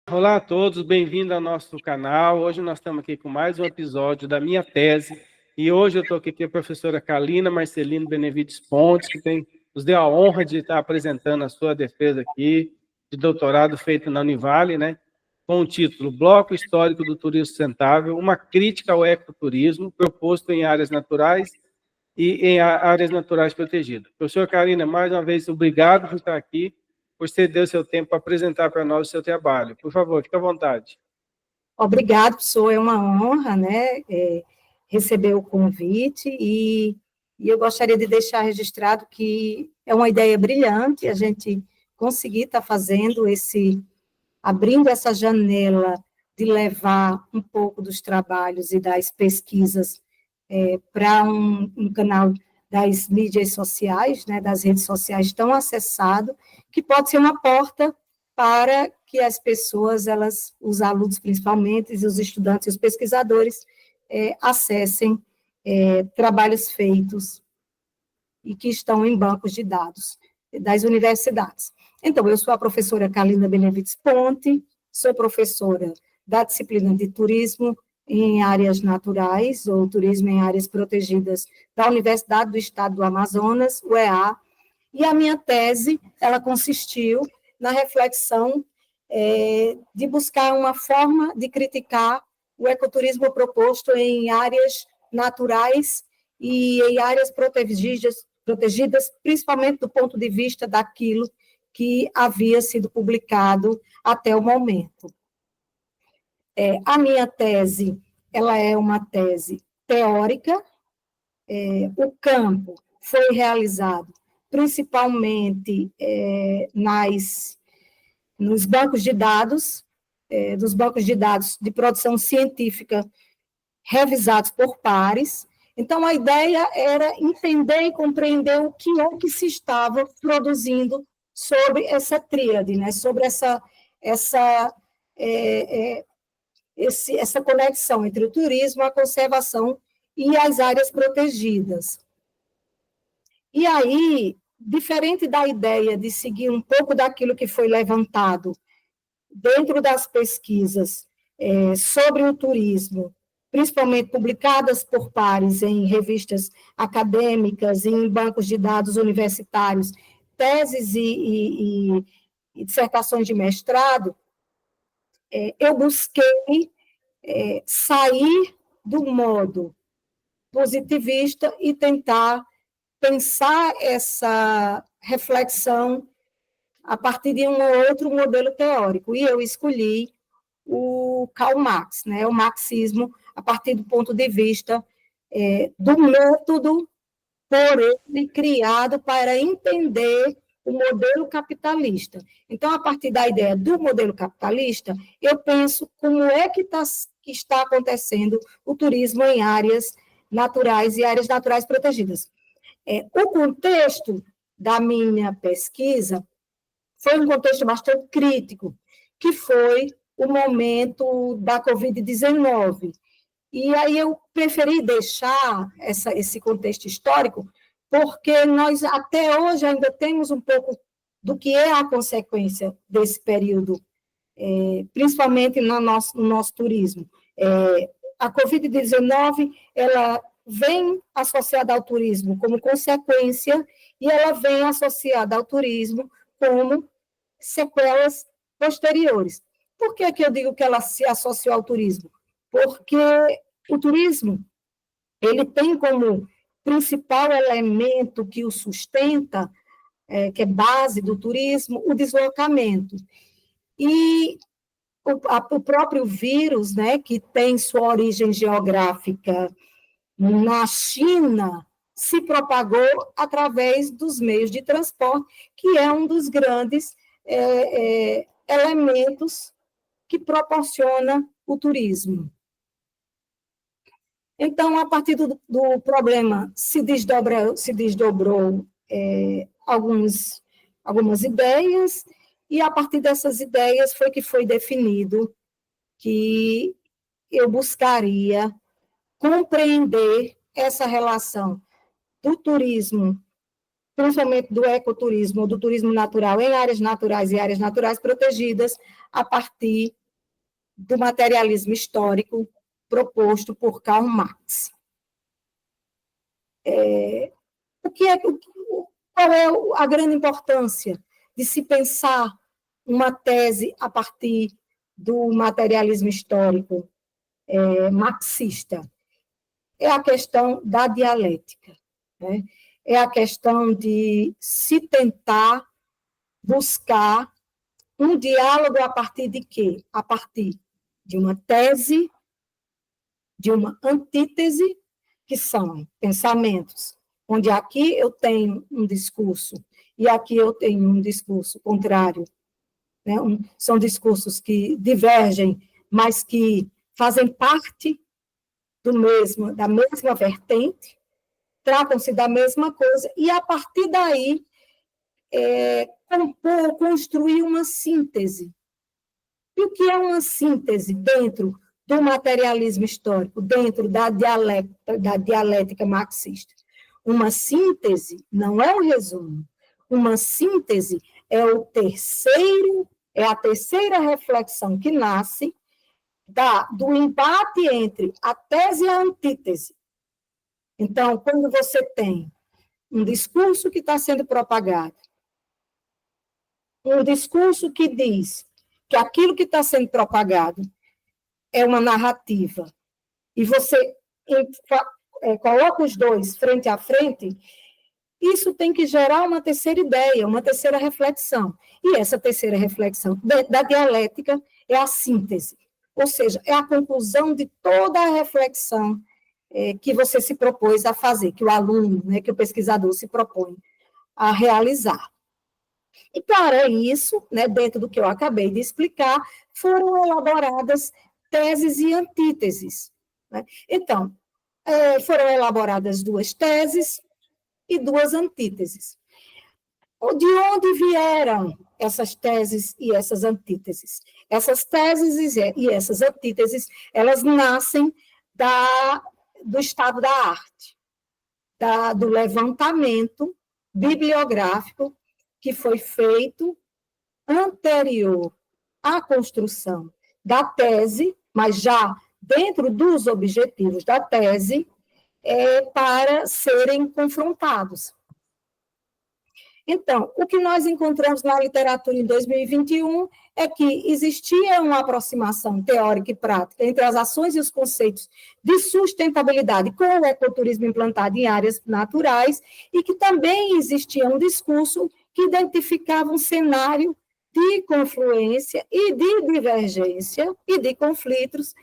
Olá a todos, bem-vindo ao nosso canal. Hoje nós estamos aqui com mais um episódio da minha tese. E hoje eu estou aqui com a professora Carlina Marcelino Benevides Pontes, que nos deu a honra de estar apresentando a sua defesa aqui, de doutorado feito na Univale, né? Com o título Bloco Histórico do Turismo Sustentável, uma crítica ao ecoturismo, proposto em áreas naturais e em áreas naturais protegidas. Professora Carlina, mais uma vez, obrigado por estar aqui, por ceder o seu tempo para apresentar para nós o seu trabalho. Por favor, fique à vontade. Obrigado, professor, é uma honra, né, receber o convite e eu gostaria de deixar registrado que é uma ideia brilhante a gente conseguir estar abrindo essa janela de levar um pouco dos trabalhos e das pesquisas para um canal das mídias sociais, né, das redes sociais tão acessado, que pode ser uma porta para que as pessoas, os alunos principalmente, os estudantes e os pesquisadores, acessem trabalhos feitos e que estão em bancos de dados das universidades. Então, eu sou a professora Carlina Benevides Ponte, sou professora da disciplina de turismo em áreas naturais, ou turismo em áreas protegidas da Universidade do Estado do Amazonas, UEA, e a minha tese, ela consistiu na reflexão de buscar uma forma de criticar o ecoturismo proposto em áreas naturais e em áreas protegidas, principalmente do ponto de vista daquilo que havia sido publicado até o momento. A minha tese, ela é uma tese teórica, o campo foi realizado principalmente nos bancos de dados, dos bancos de dados de produção científica revisados por pares. Então, a ideia era entender e compreender o que é que se estava produzindo sobre essa tríade, né? Sobre essa conexão entre o turismo, a conservação e as áreas protegidas. E aí, diferente da ideia de seguir um pouco daquilo que foi levantado dentro das pesquisas sobre o turismo, principalmente publicadas por pares em revistas acadêmicas e em bancos de dados universitários, teses e dissertações de mestrado, eu busquei sair do modo positivista e tentar pensar essa reflexão a partir de um outro modelo teórico. E eu escolhi o Karl Marx, né, o marxismo, a partir do ponto de vista do método por ele criado para entender o modelo capitalista. Então, a partir da ideia do modelo capitalista, eu penso como é que está acontecendo o turismo em áreas naturais e áreas naturais protegidas. O contexto da minha pesquisa foi um contexto bastante crítico, que foi o momento da Covid-19. E aí eu preferi deixar esse contexto histórico, porque nós até hoje ainda temos um pouco do que é a consequência desse período, principalmente no nosso turismo. A Covid-19, ela vem associada ao turismo como consequência, e ela vem associada ao turismo como sequelas posteriores. Por que eu digo que ela se associou ao turismo? Porque o turismo, ele tem como principal elemento que o sustenta, que é base do turismo, o deslocamento. E o próprio vírus, né, que tem sua origem geográfica na China, se propagou através dos meios de transporte, que é um dos grandes elementos que proporciona o turismo. Então, a partir do problema, se desdobrou algumas ideias, e a partir dessas ideias foi que foi definido que eu buscaria compreender essa relação do turismo principalmente do ecoturismo ou do turismo natural em áreas naturais e áreas naturais protegidas, a partir do materialismo histórico proposto por Karl Marx. Qual é a grande importância de se pensar uma tese a partir do materialismo histórico marxista? É a questão da dialética, né? É a questão de se tentar buscar um diálogo a partir de quê? A partir de uma tese, de uma antítese, que são pensamentos, onde aqui eu tenho um discurso e aqui eu tenho um discurso contrário, né? São discursos que divergem, mas que fazem parte da mesma vertente, tratam-se da mesma coisa, e a partir daí construir uma síntese. E o que é uma síntese dentro do materialismo histórico, dentro da dialética marxista? Uma síntese não é um resumo. Uma síntese é a terceira reflexão que nasce do embate entre a tese e a antítese. Então, quando você tem um discurso que está sendo propagado, um discurso que diz que aquilo que está sendo propagado é uma narrativa, e você coloca os dois frente a frente, isso tem que gerar uma terceira ideia, uma terceira reflexão. E essa terceira reflexão da dialética é a síntese, ou seja, é a conclusão de toda a reflexão que você se propôs a fazer, que o aluno, né, que o pesquisador se propõe a realizar. E para isso, né, dentro do que eu acabei de explicar, foram elaboradas teses e antíteses, né? Então, foram elaboradas 2 teses e 2 antíteses. De onde vieram essas teses e essas antíteses? Essas teses e essas antíteses, elas nascem do estado da arte, do levantamento bibliográfico que foi feito anterior à construção da tese, mas já dentro dos objetivos da tese, para serem confrontados. Então, o que nós encontramos na literatura em 2021 é que existia uma aproximação teórica e prática entre as ações e os conceitos de sustentabilidade com o ecoturismo implantado em áreas naturais, e que também existia um discurso que identificava um cenário de confluência e de divergência e de conflitos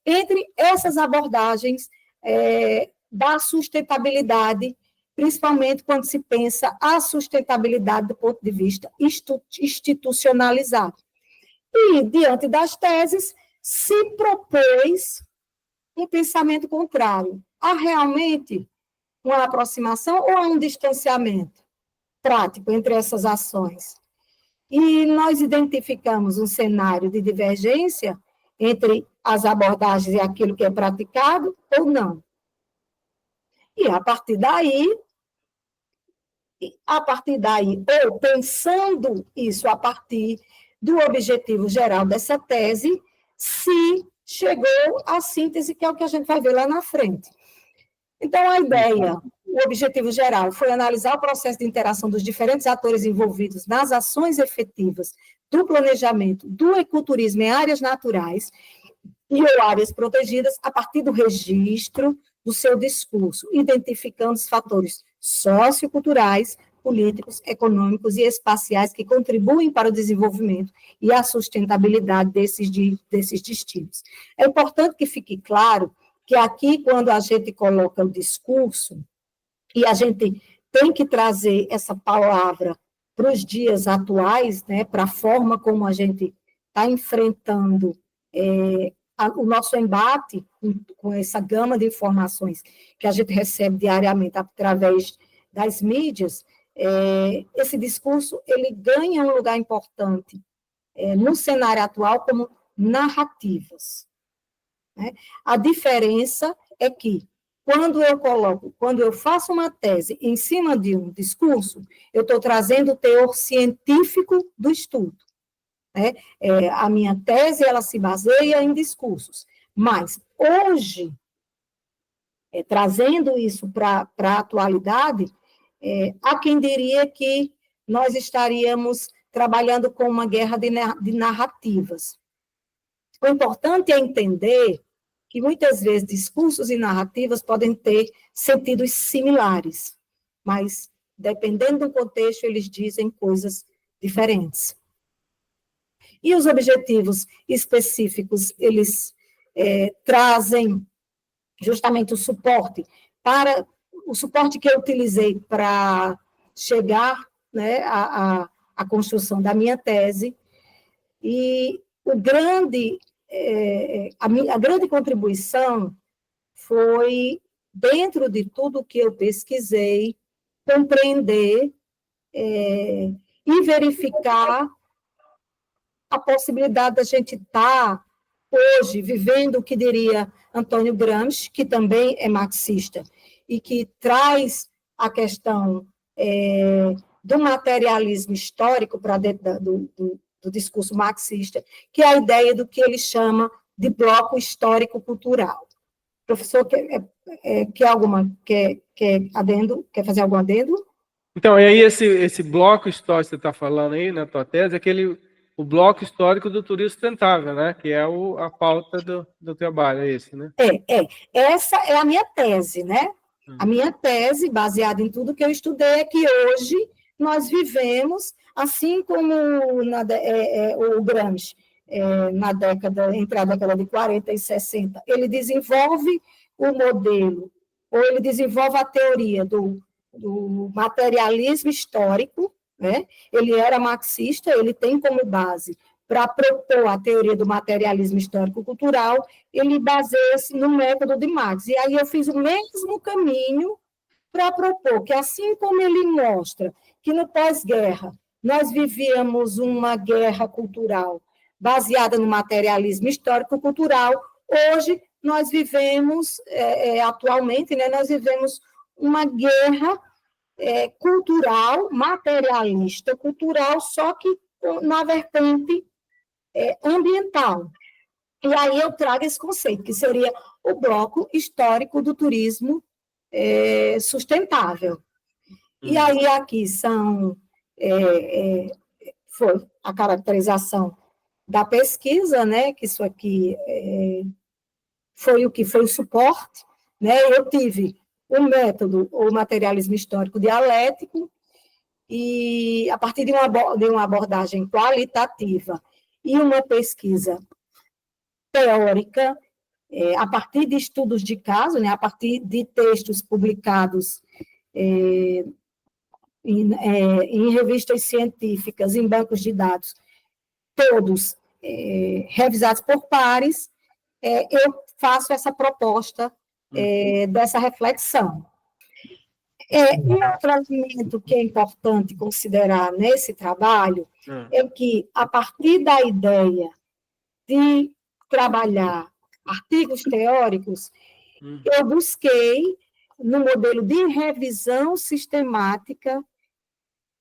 entre essas abordagens da sustentabilidade, principalmente quando se pensa a sustentabilidade do ponto de vista institucionalizado. E, diante das teses, se propôs um pensamento contrário. Há realmente uma aproximação ou há um distanciamento prático entre essas ações? E nós identificamos um cenário de divergência entre as abordagens e aquilo que é praticado ou não? E a partir daí, ou pensando isso a partir do objetivo geral dessa tese, se chegou à síntese, que é o que a gente vai ver lá na frente. Então, a ideia, o objetivo geral, foi analisar o processo de interação dos diferentes atores envolvidos nas ações efetivas do planejamento do ecoturismo em áreas naturais e ou áreas protegidas a partir do registro do seu discurso, identificando os fatores socioculturais, políticos, econômicos e espaciais que contribuem para o desenvolvimento e a sustentabilidade desses destinos. É importante que fique claro que aqui, quando a gente coloca o discurso, e a gente tem que trazer essa palavra para os dias atuais, né, para a forma como a gente está enfrentando o nosso embate com essa gama de informações que a gente recebe diariamente através das mídias, esse discurso ele ganha um lugar importante no cenário atual como narrativas, né? A diferença é que quando eu faço uma tese em cima de um discurso, eu estou trazendo o teor científico do estudo, né? A minha tese, ela se baseia em discursos, mas hoje, trazendo isso para a atualidade, há quem diria que nós estaríamos trabalhando com uma guerra de narrativas. O importante é entender que, muitas vezes, discursos e narrativas podem ter sentidos similares, mas, dependendo do contexto, eles dizem coisas diferentes. E os objetivos específicos, eles trazem justamente o suporte que eu utilizei para chegar, né, à construção da minha tese, e a grande contribuição foi, dentro de tudo que eu pesquisei, compreender e verificar a possibilidade da gente estar hoje vivendo o que diria Antônio Gramsci, que também é marxista, e que traz a questão do materialismo histórico para dentro do discurso marxista, que é a ideia do que ele chama de bloco histórico-cultural. Professor, quer fazer algum adendo? Então, e aí esse bloco histórico que você está falando aí na tua tese, o bloco histórico do turismo sustentável, né? Que é a pauta do trabalho, é esse, né? Essa é a minha tese, né? A minha tese, baseada em tudo que eu estudei, é que hoje nós vivemos, assim como o Gramsci, entre a década de 40 e 60, ele desenvolve o modelo, ou ele desenvolve a teoria do materialismo histórico, né? Ele era marxista, ele tem como base, para propor a teoria do materialismo histórico-cultural, ele baseia-se no método de Marx. E aí eu fiz o mesmo caminho para propor que, assim como ele mostra que no pós-guerra nós vivíamos uma guerra cultural baseada no materialismo histórico-cultural, hoje nós vivemos, atualmente, né, nós vivemos uma guerra cultural, materialista, cultural, só que na vertente ambiental. E aí eu trago esse conceito, que seria o bloco histórico do turismo sustentável. E aí aqui foi a caracterização da pesquisa, né, que isso aqui foi o que foi o suporte, né, eu tive o método, o materialismo histórico dialético, e a partir de uma abordagem qualitativa e uma pesquisa teórica, a partir de estudos de caso, né, a partir de textos publicados em revistas científicas, em bancos de dados, todos revisados por pares, eu faço essa proposta dessa reflexão. Um outro elemento que é importante considerar nesse trabalho é que, a partir da ideia de trabalhar artigos teóricos, eu busquei, no modelo de revisão sistemática,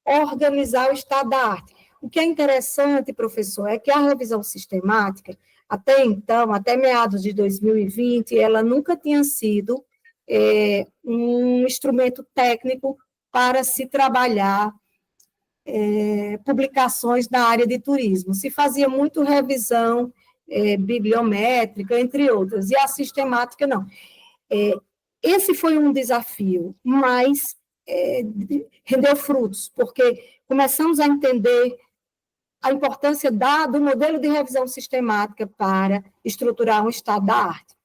organizar o estado da arte. O que é interessante, professor, é que a revisão sistemática, até então, até meados de 2020, ela nunca tinha sido um instrumento técnico para se trabalhar publicações na área de turismo. Se fazia muito revisão bibliométrica, entre outras, e a sistemática não. Esse foi um desafio, mas rendeu frutos, porque começamos a entender a importância do modelo de revisão sistemática para estruturar um estado da arte.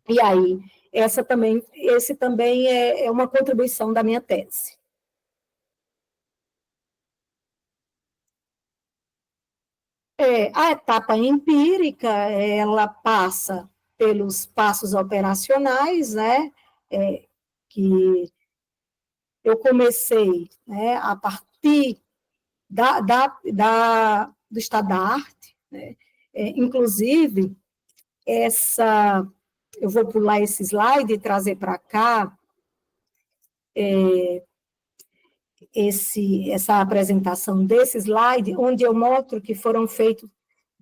E aí, esse também é uma contribuição da minha tese. A etapa empírica, ela passa pelos passos operacionais, né, que eu comecei, né, a partir do estado da arte, né, inclusive, essa eu vou pular esse slide e trazer para cá essa apresentação desse slide, onde eu mostro que foram feitos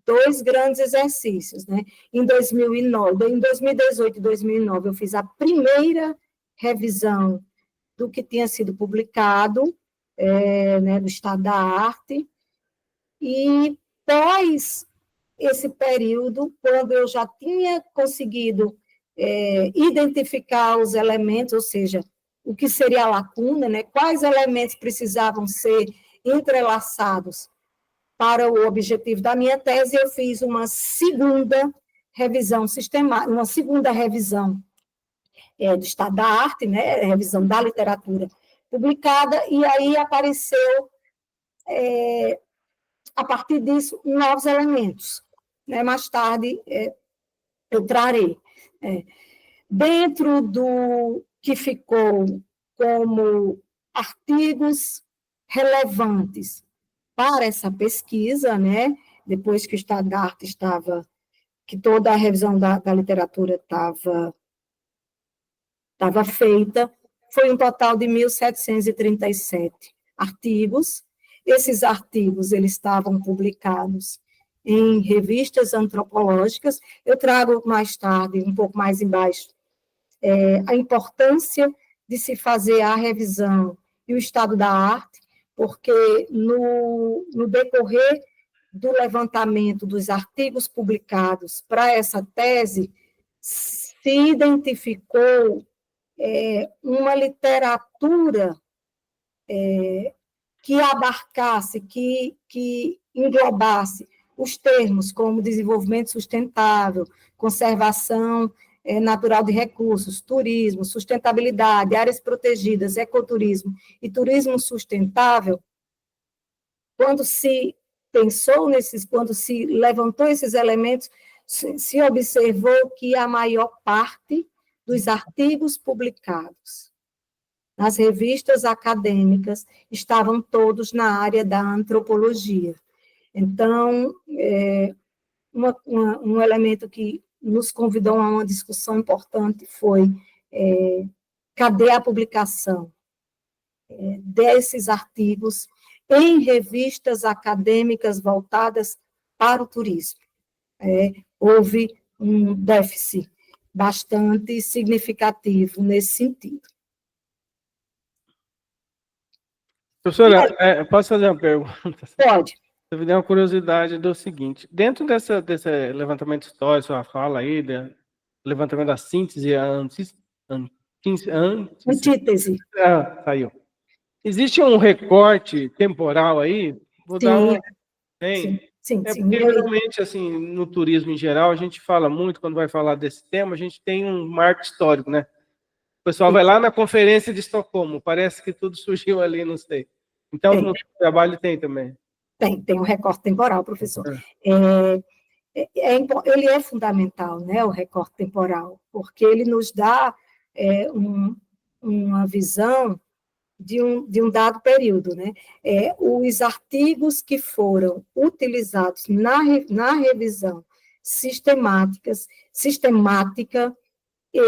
2 grandes exercícios, né? Em 2009, em 2018 e 2009, eu fiz a primeira revisão do que tinha sido publicado, né, do estado da arte, e pós esse período, quando eu já tinha conseguido identificar os elementos, ou seja, o que seria a lacuna, né, quais elementos precisavam ser entrelaçados para o objetivo da minha tese, eu fiz uma segunda revisão sistemática, uma segunda revisão do estado da arte, né, revisão da literatura publicada, e aí apareceu, a partir disso, novos elementos. Né, mais tarde, eu trarei. Dentro do que ficou como artigos relevantes para essa pesquisa, né, depois que o estado da arte estava, que toda a revisão da literatura estava feita, foi um total de 1.737 artigos. Esses artigos eles estavam publicados em revistas antropológicas. Eu trago mais tarde, um pouco mais embaixo, a importância de se fazer a revisão e o estado da arte, porque no decorrer do levantamento dos artigos publicados para essa tese, se identificou uma literatura que abarcasse, que englobasse os termos como desenvolvimento sustentável, conservação natural de recursos, turismo, sustentabilidade, áreas protegidas, ecoturismo e turismo sustentável. Quando se pensou quando se levantou esses elementos, se observou que a maior parte dos artigos publicados nas revistas acadêmicas estavam todos na área da antropologia. Então, um elemento que nos convidou a uma discussão importante foi cadê a publicação desses artigos em revistas acadêmicas voltadas para o turismo. Houve um déficit bastante significativo nesse sentido. Professora, posso fazer uma pergunta? Pode. Eu me deu uma curiosidade do seguinte, dentro desse levantamento histórico, a fala aí, levantamento da síntese, Antítese. Saiu. Existe um recorte temporal aí? Vou dar um... Tem? Sim. Porque realmente, assim, no turismo em geral, a gente fala muito, quando vai falar desse tema, a gente tem um marco histórico, né? O pessoal vai lá na Conferência de Estocolmo, parece que tudo surgiu ali, não sei. Então, no trabalho tem também. Tem um recorte temporal, professor. Ele é fundamental, né, o recorte temporal, porque ele nos dá uma visão de um dado período, né? Os artigos que foram utilizados na revisão sistemática,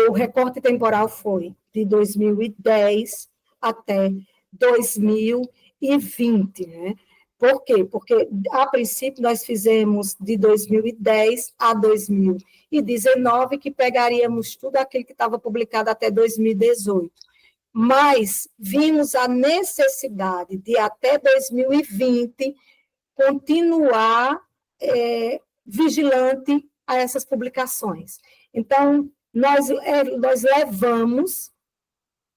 o recorte temporal foi de 2010 até 2020, né? Por quê? Porque, a princípio, nós fizemos de 2010 a 2019, que pegaríamos tudo aquilo que estava publicado até 2018. Mas vimos a necessidade de, até 2020, continuar vigilante a essas publicações. Então, nós levamos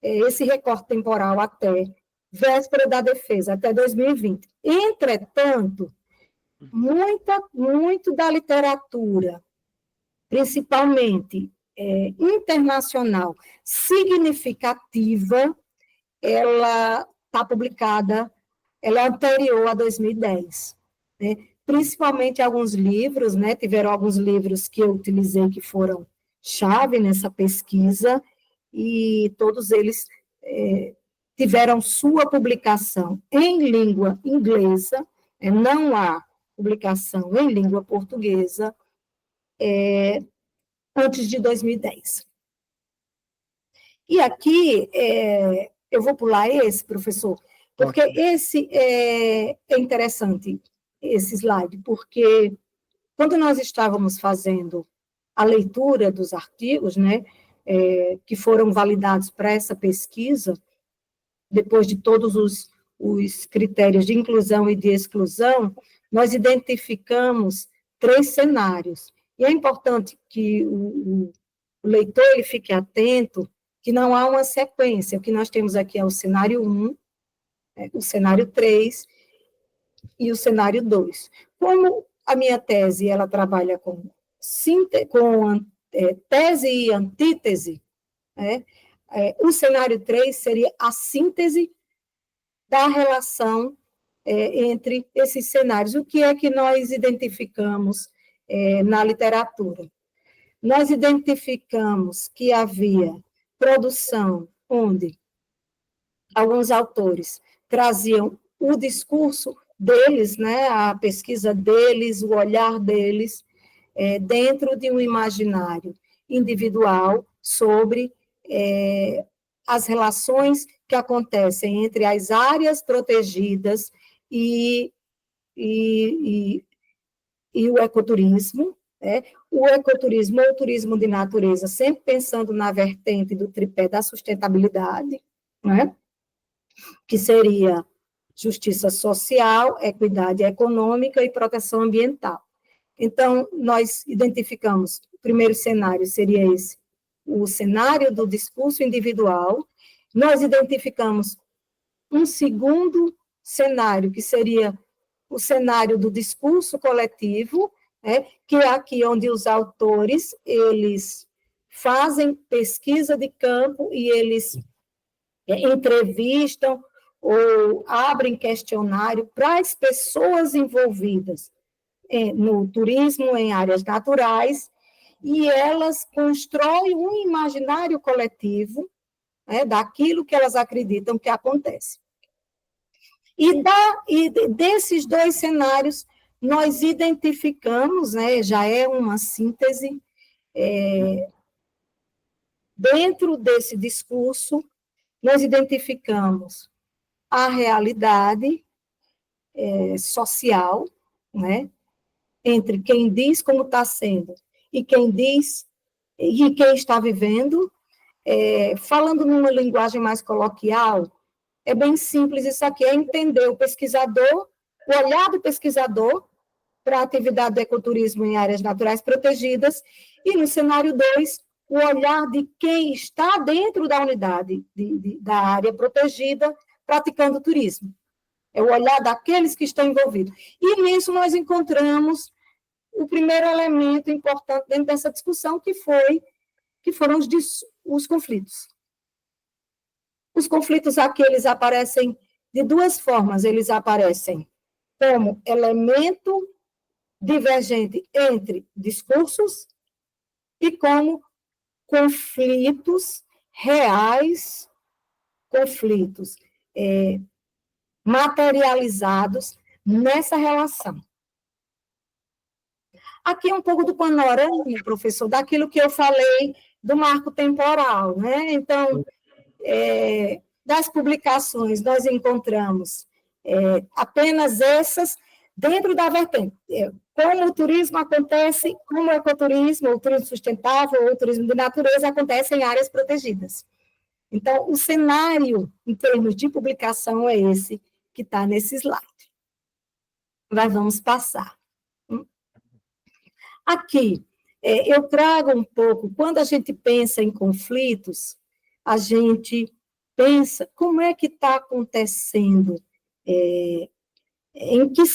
esse recorte temporal até véspera da defesa, até 2020. Entretanto, muito da literatura, principalmente internacional, significativa, ela está publicada, ela é anterior a 2010, né? Principalmente alguns livros, né? Tiveram alguns livros que eu utilizei que foram chave nessa pesquisa, e todos eles tiveram sua publicação em língua inglesa, não há publicação em língua portuguesa, antes de 2010. E aqui, eu vou pular esse, professor, porque esse é interessante, esse slide, porque quando nós estávamos fazendo a leitura dos artigos, né, que foram validados para essa pesquisa, depois de todos os critérios de inclusão e de exclusão, nós identificamos 3 cenários. E é importante que o leitor ele fique atento que não há uma sequência. O que nós temos aqui é o cenário 1, o cenário 3 e o cenário 2. Como a minha tese ela trabalha com tese e antítese, o cenário 3 seria a síntese da relação entre esses cenários. O que é que nós identificamos na literatura? Nós identificamos que havia produção onde alguns autores traziam o discurso deles, né, a pesquisa deles, o olhar deles, dentro de um imaginário individual sobre as relações que acontecem entre as áreas protegidas e o ecoturismo, o ecoturismo ou o turismo de natureza, sempre pensando na vertente do tripé da sustentabilidade, né? Que seria justiça social, equidade econômica e proteção ambiental. Então, nós identificamos, o primeiro cenário seria esse, o cenário do discurso individual. Nós identificamos um segundo cenário, que seria o cenário do discurso coletivo, que é aqui onde os autores, eles fazem pesquisa de campo e eles entrevistam ou abrem questionário para as pessoas envolvidas no turismo, em áreas naturais, e elas constroem um imaginário coletivo daquilo que elas acreditam que acontece. E desses 2 cenários, nós identificamos, já é uma síntese, dentro desse discurso, nós identificamos a realidade social, né, entre quem diz como está sendo e quem diz e quem está vivendo. Falando numa linguagem mais coloquial, é bem simples isso aqui, é entender o pesquisador, o olhar do pesquisador para a atividade do ecoturismo em áreas naturais protegidas, e no cenário 2, o olhar de quem está dentro da unidade da área protegida praticando turismo. É o olhar daqueles que estão envolvidos. E nisso nós encontramos o primeiro elemento importante dentro dessa discussão, que foram os conflitos. Os conflitos aqui, eles aparecem de 2 formas. Eles aparecem como elemento divergente entre discursos e como conflitos reais, conflitos materializados nessa relação. Aqui é um pouco do panorama, professor, daquilo que eu falei do marco temporal, né? Então, das publicações, nós encontramos apenas essas dentro da vertente. Como o turismo acontece, como o ecoturismo, o turismo sustentável, ou o turismo de natureza acontece em áreas protegidas. Então, o cenário, em termos de publicação, é esse que está nesse slide. Mas vamos passar. Aqui, eu trago um pouco, quando a gente pensa em conflitos, a gente pensa como é que está acontecendo, onde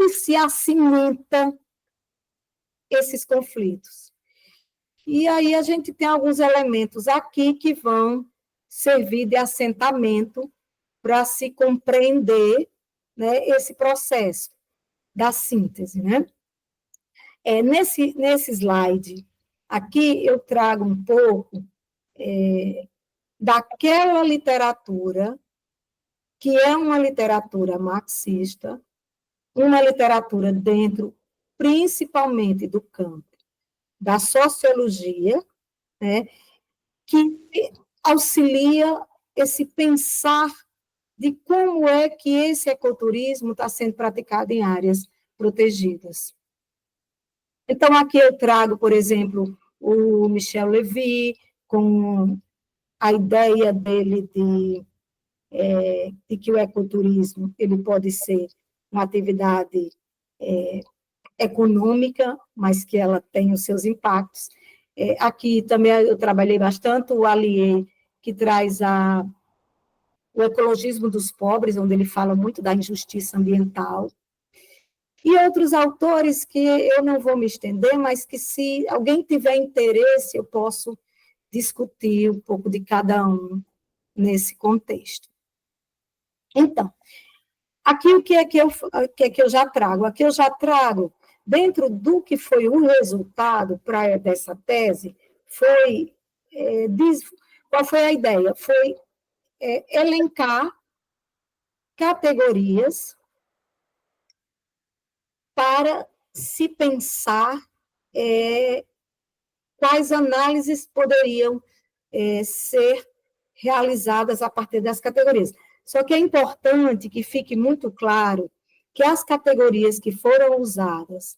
se acimenta esses conflitos. E aí a gente tem alguns elementos aqui que vão servir de assentamento para se compreender, né, esse processo da síntese, né? Nesse slide, aqui eu trago um pouco daquela literatura que é uma literatura marxista, uma literatura dentro, principalmente, do campo da sociologia, né, que auxilia esse pensar de como é que esse ecoturismo está sendo praticado em áreas protegidas. Então, aqui eu trago, por exemplo, o Michel Levy, com a ideia dele de que o ecoturismo ele pode ser uma atividade econômica, mas que ela tem os seus impactos. Aqui também eu trabalhei bastante o Allier, que traz o ecologismo dos pobres, onde ele fala muito da injustiça ambiental. E outros autores que eu não vou me estender, mas que, se alguém tiver interesse, eu posso discutir um pouco de cada um nesse contexto. Então, aqui o que é que eu já trago? Aqui eu já trago, dentro do que foi o resultado dessa tese, qual foi a ideia? Foi elencar categorias para se pensar quais análises poderiam ser realizadas a partir das categorias. Só que é importante que fique muito claro que as categorias que foram usadas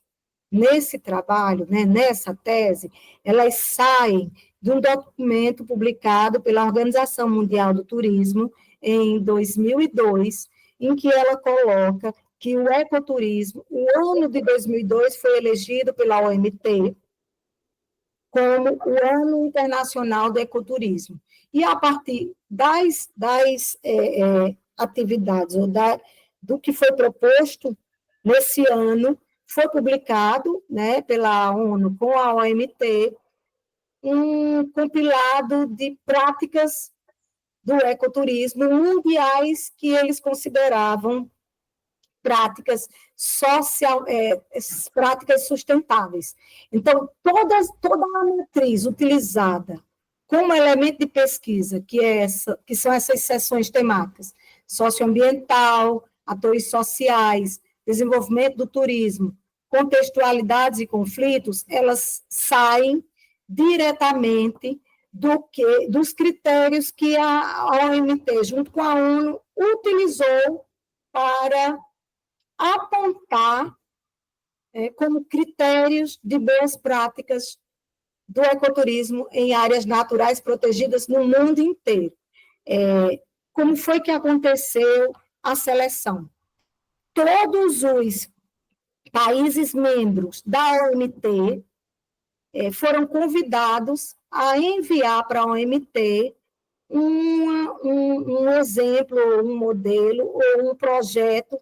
nesse trabalho, né, nessa tese, elas saem de um documento publicado pela Organização Mundial do Turismo em 2002, em que ela coloca que o ecoturismo, o ano de 2002 foi elegido pela OMT como o Ano Internacional do Ecoturismo. E a partir das atividades, ou do que foi proposto nesse ano, foi publicado, né, pela ONU com a OMT um compilado de práticas do ecoturismo mundiais que eles consideravam práticas práticas sustentáveis. Então, toda a matriz utilizada como elemento de pesquisa, que são essas seções temáticas, socioambiental, atores sociais, desenvolvimento do turismo, contextualidades e conflitos, elas saem diretamente dos critérios que a OMT, junto com a ONU, utilizou para apontar como critérios de boas práticas do ecoturismo em áreas naturais protegidas no mundo inteiro. Como foi que aconteceu a seleção? Todos os países membros da OMT foram convidados a enviar para a OMT um exemplo, um modelo ou um projeto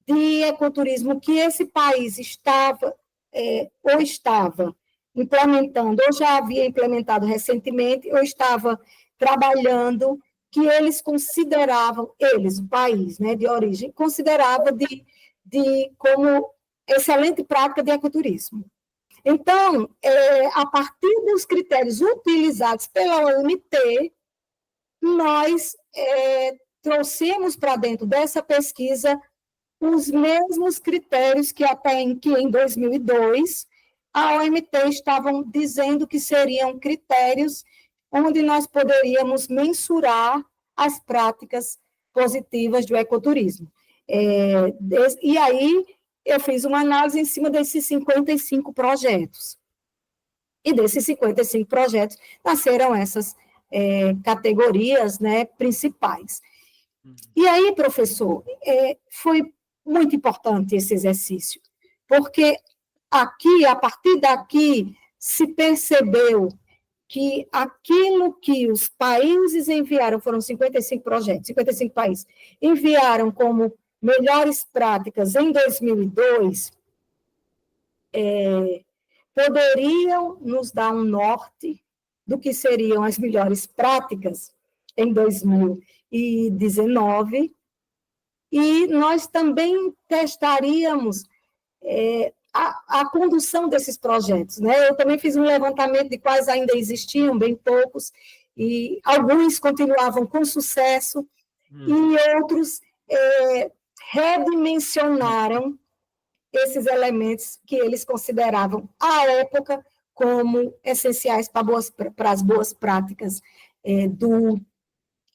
de ecoturismo que esse país estava implementando, ou já havia implementado recentemente, ou estava trabalhando, que eles consideravam, o país, né, de origem, considerava como excelente prática de ecoturismo. Então, a partir dos critérios utilizados pela OMT, nós trouxemos para dentro dessa pesquisa os mesmos critérios que em 2002 a OMT estavam dizendo que seriam critérios onde nós poderíamos mensurar as práticas positivas do ecoturismo. E aí eu fiz uma análise em cima desses 55 projetos. E desses 55 projetos nasceram essas categorias, né, principais. E aí, professor, foi muito importante esse exercício, porque a partir daqui, se percebeu que aquilo que os países enviaram, foram 55 projetos, 55 países, enviaram como melhores práticas em 2002, poderiam nos dar um norte do que seriam as melhores práticas em 2019, e nós também testaríamos a condução desses projetos, né? Eu também fiz um levantamento de quais ainda existiam, bem poucos, e alguns continuavam com sucesso, e outros redimensionaram esses elementos que eles consideravam, à época, como essenciais para as boas práticas do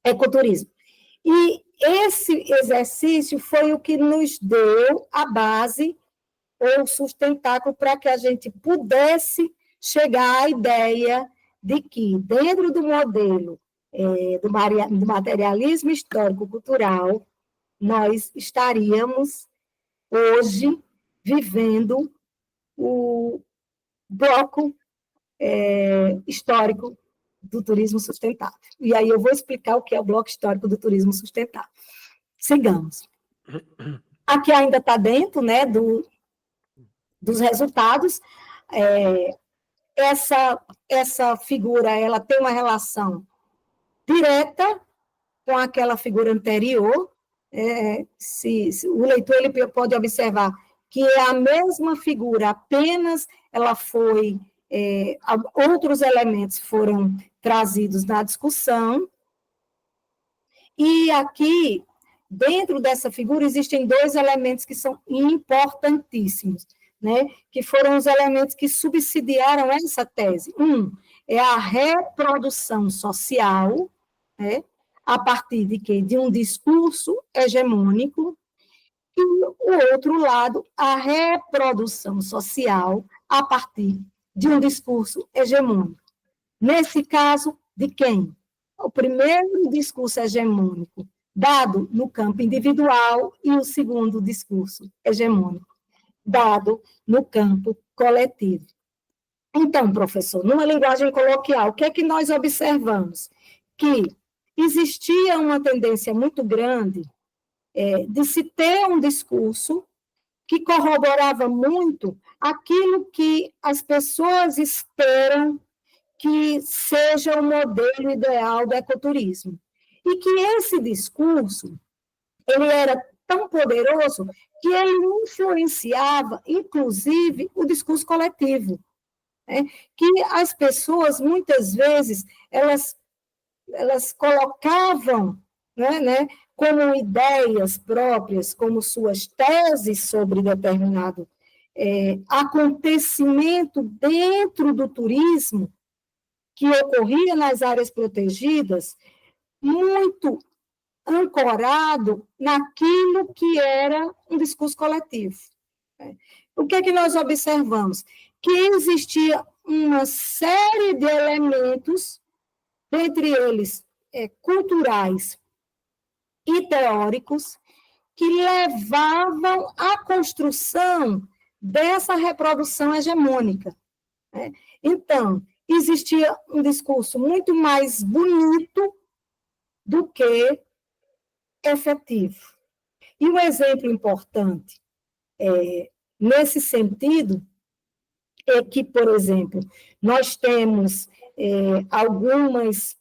ecoturismo. E esse exercício foi o que nos deu a base ou sustentáculo para que a gente pudesse chegar à ideia de que, dentro do modelo do materialismo histórico-cultural, nós estaríamos hoje vivendo o bloco histórico do turismo sustentável. E aí eu vou explicar o que é o bloco histórico do turismo sustentável. Sigamos. Aqui ainda está dentro, né, dos resultados. Essa figura ela tem uma relação direta com aquela figura anterior. O leitor ele pode observar que é a mesma figura, apenas ela foi outros elementos foram trazidos na discussão, e aqui, dentro dessa figura, existem dois elementos que são importantíssimos, né? Que foram os elementos que subsidiaram essa tese. Um é a reprodução social, né? A partir de quê? De um discurso hegemônico, e o outro lado, a reprodução social a partir de um discurso hegemônico. Nesse caso, de quem? O primeiro discurso hegemônico dado no campo individual e o segundo discurso hegemônico dado no campo coletivo. Então, professor, numa linguagem coloquial, o que é que nós observamos? Que existia uma tendência muito grande de se ter um discurso que corroborava muito aquilo que as pessoas esperam que seja o modelo ideal do ecoturismo. E que esse discurso, ele era tão poderoso que ele influenciava, inclusive, o discurso coletivo. Né? Que as pessoas, muitas vezes, elas colocavam, né, como ideias próprias, como suas teses sobre determinado acontecimento dentro do turismo, que ocorria nas áreas protegidas, muito ancorado naquilo que era um discurso coletivo. O que é que nós observamos? Que existia uma série de elementos, dentre eles culturais e teóricos, que levavam à construção dessa reprodução hegemônica. Né? Então, existia um discurso muito mais bonito do que efetivo. E um exemplo importante nesse sentido é que, por exemplo, nós temos alguns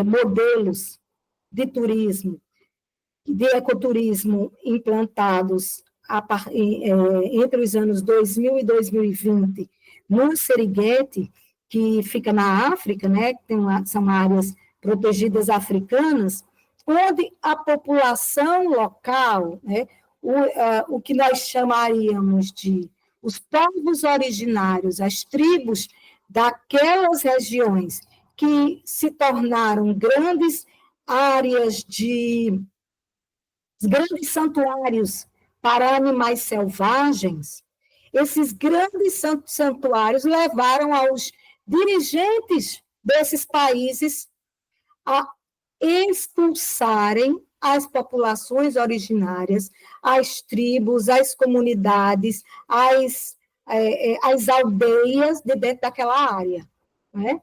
modelos de turismo, de ecoturismo implantados entre os anos 2000 e 2020 no Serengeti, que fica na África, né, são áreas protegidas africanas, onde a população local, né, o que nós chamaríamos de os povos originários, as tribos daquelas regiões que se tornaram grandes áreas grandes santuários para animais selvagens, esses grandes santuários levaram aos dirigentes desses países a expulsarem as populações originárias, as tribos, as comunidades, as aldeias de dentro daquela área. Né?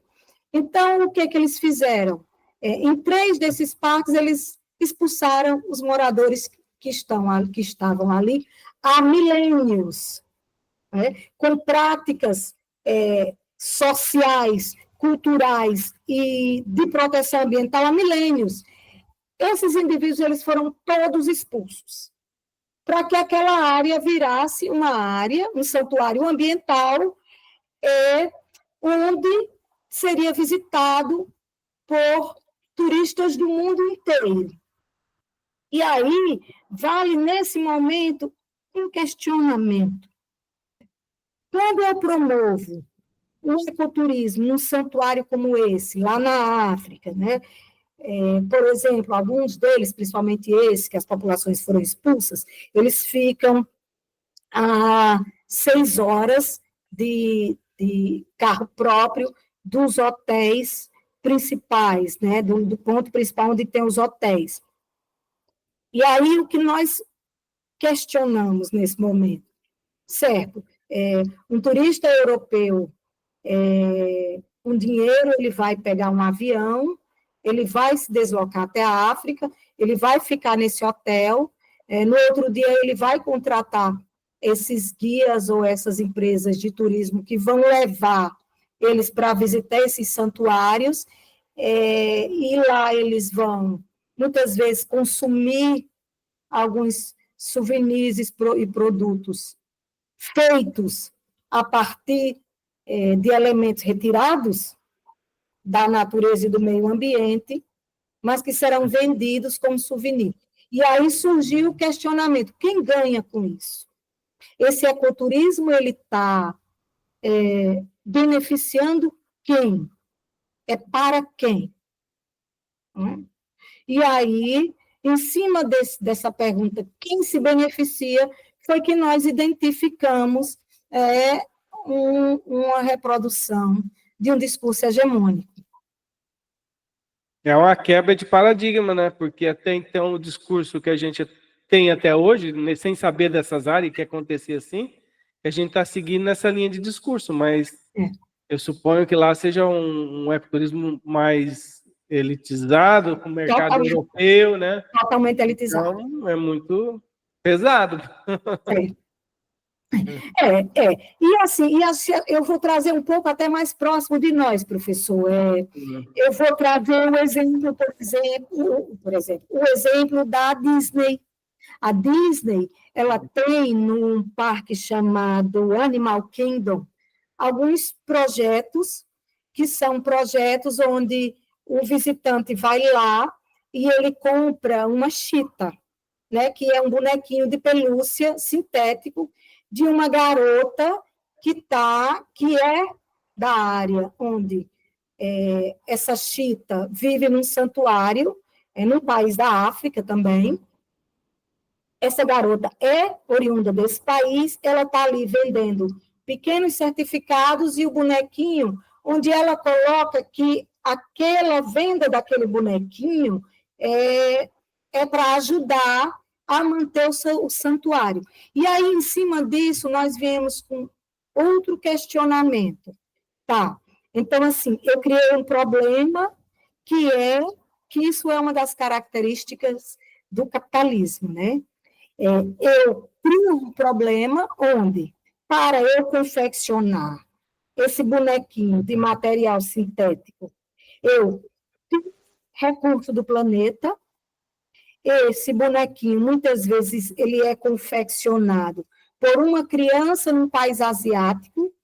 Então, o que eles fizeram? Em 3 desses parques, eles expulsaram os moradores que estavam ali há milênios, né? Com práticas sociais, culturais e de proteção ambiental há milênios. Esses indivíduos eles foram todos expulsos, para que aquela área virasse uma área, um santuário ambiental, onde seria visitado por turistas do mundo inteiro. E aí, vale nesse momento um questionamento. Quando eu promovo o ecoturismo num santuário como esse, lá na África, né? Por exemplo, alguns deles, principalmente esse, que as populações foram expulsas, eles ficam a 6 horas de carro próprio dos hotéis principais, né? Do ponto principal onde tem os hotéis. E aí, o que nós questionamos nesse momento? Certo, um turista europeu, com dinheiro, ele vai pegar um avião, ele vai se deslocar até a África, ele vai ficar nesse hotel, no outro dia ele vai contratar esses guias ou essas empresas de turismo que vão levar eles para visitar esses santuários, e lá eles vão, muitas vezes, consumir alguns souvenirs e produtos feitos a partir de elementos retirados da natureza e do meio ambiente, mas que serão vendidos como souvenir. E aí surgiu o questionamento: quem ganha com isso? Esse ecoturismo ele está beneficiando quem? É para quem? E aí, em cima dessa pergunta, quem se beneficia, foi que nós identificamos uma reprodução de um discurso hegemônico. É uma quebra de paradigma, né? Porque até então o discurso que a gente tem até hoje, sem saber dessas áreas que acontecia assim, a gente está seguindo nessa linha de discurso, mas eu suponho que lá seja um ecoturismo mais elitizado, com o mercado europeu, né? Totalmente elitizado. Então, é muito pesado. E assim, eu vou trazer um pouco até mais próximo de nós, professor. Eu vou trazer um exemplo, por exemplo, o exemplo da Disney. A Disney, ela tem num parque chamado Animal Kingdom alguns projetos que são projetos onde o visitante vai lá e ele compra uma chita, né, que é um bonequinho de pelúcia sintético de uma garota que é da área onde essa chita vive num santuário, num país da África também. Essa garota é oriunda desse país, ela está ali vendendo pequenos certificados e o bonequinho, onde ela coloca que aquela venda daquele bonequinho é para ajudar a manter o santuário. E aí, em cima disso, nós viemos com outro questionamento. Tá, então, assim, eu criei um problema que isso é uma das características do capitalismo, né? Eu crio um problema onde, para eu confeccionar esse bonequinho de material sintético, eu tiro recurso do planeta. Esse bonequinho, muitas vezes, ele é confeccionado por uma criança num país asiático,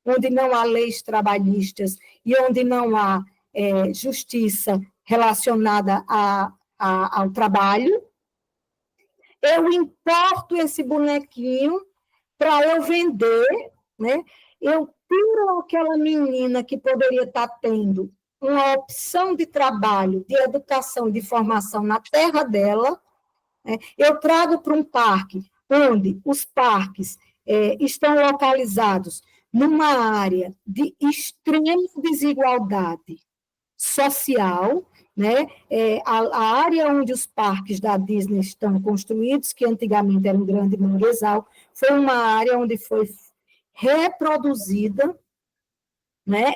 onde não há leis trabalhistas e onde não há justiça relacionada ao trabalho. Eu importo esse bonequinho para eu vender, né? Eu tiro aquela menina que poderia estar tendo uma opção de trabalho, de educação, de formação na terra dela, né? Eu trago para um parque, onde os parques estão localizados numa área de extrema desigualdade social, né? A área onde os parques da Disney estão construídos, que antigamente era um grande manguezal, foi uma área onde foi reproduzida, né?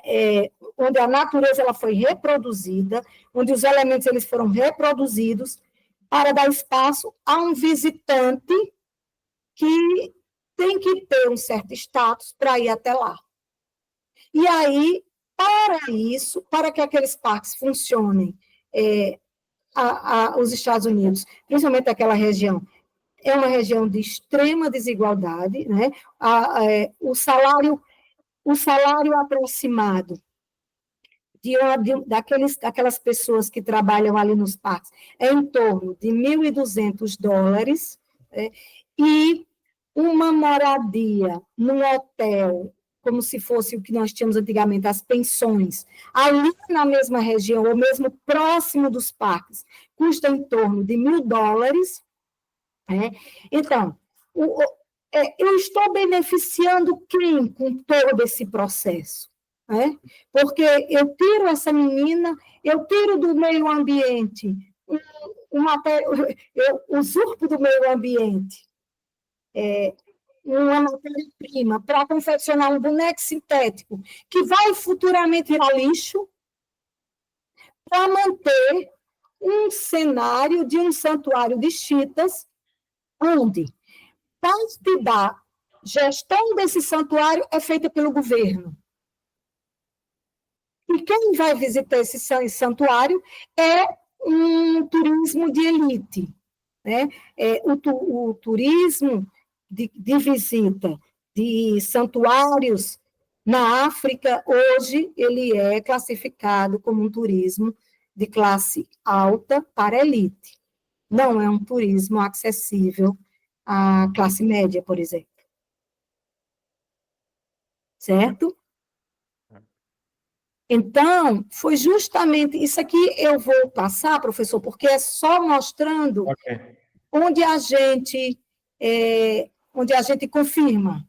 Onde a natureza ela foi reproduzida, onde os elementos eles foram reproduzidos para dar espaço a um visitante que tem que ter um certo status para ir até lá. E aí, para isso, para que aqueles parques funcionem, os Estados Unidos, principalmente aquela região, é uma região de extrema desigualdade, né? O salário aproximado daquelas pessoas que trabalham ali nos parques é em torno de $1.200, né? E uma moradia num hotel, como se fosse o que nós tínhamos antigamente, as pensões, ali na mesma região, ou mesmo próximo dos parques, custa em torno de $1.000, né? Então, eu estou beneficiando quem com todo esse processo? Né? Porque eu tiro essa menina, eu tiro do meio ambiente, eu usurpo do meio ambiente uma matéria-prima para confeccionar um boneco sintético que vai futuramente virar lixo, para manter um cenário de um santuário de chiitas, onde parte da gestão desse santuário é feita pelo governo. E quem vai visitar esse santuário é um turismo de elite. Né? O turismo de visita de santuários na África, hoje, ele é classificado como um turismo de classe alta para elite. Não é um turismo acessível à classe média, por exemplo. Certo? Então, foi justamente isso aqui eu vou passar, professor, porque é só mostrando onde a gente confirma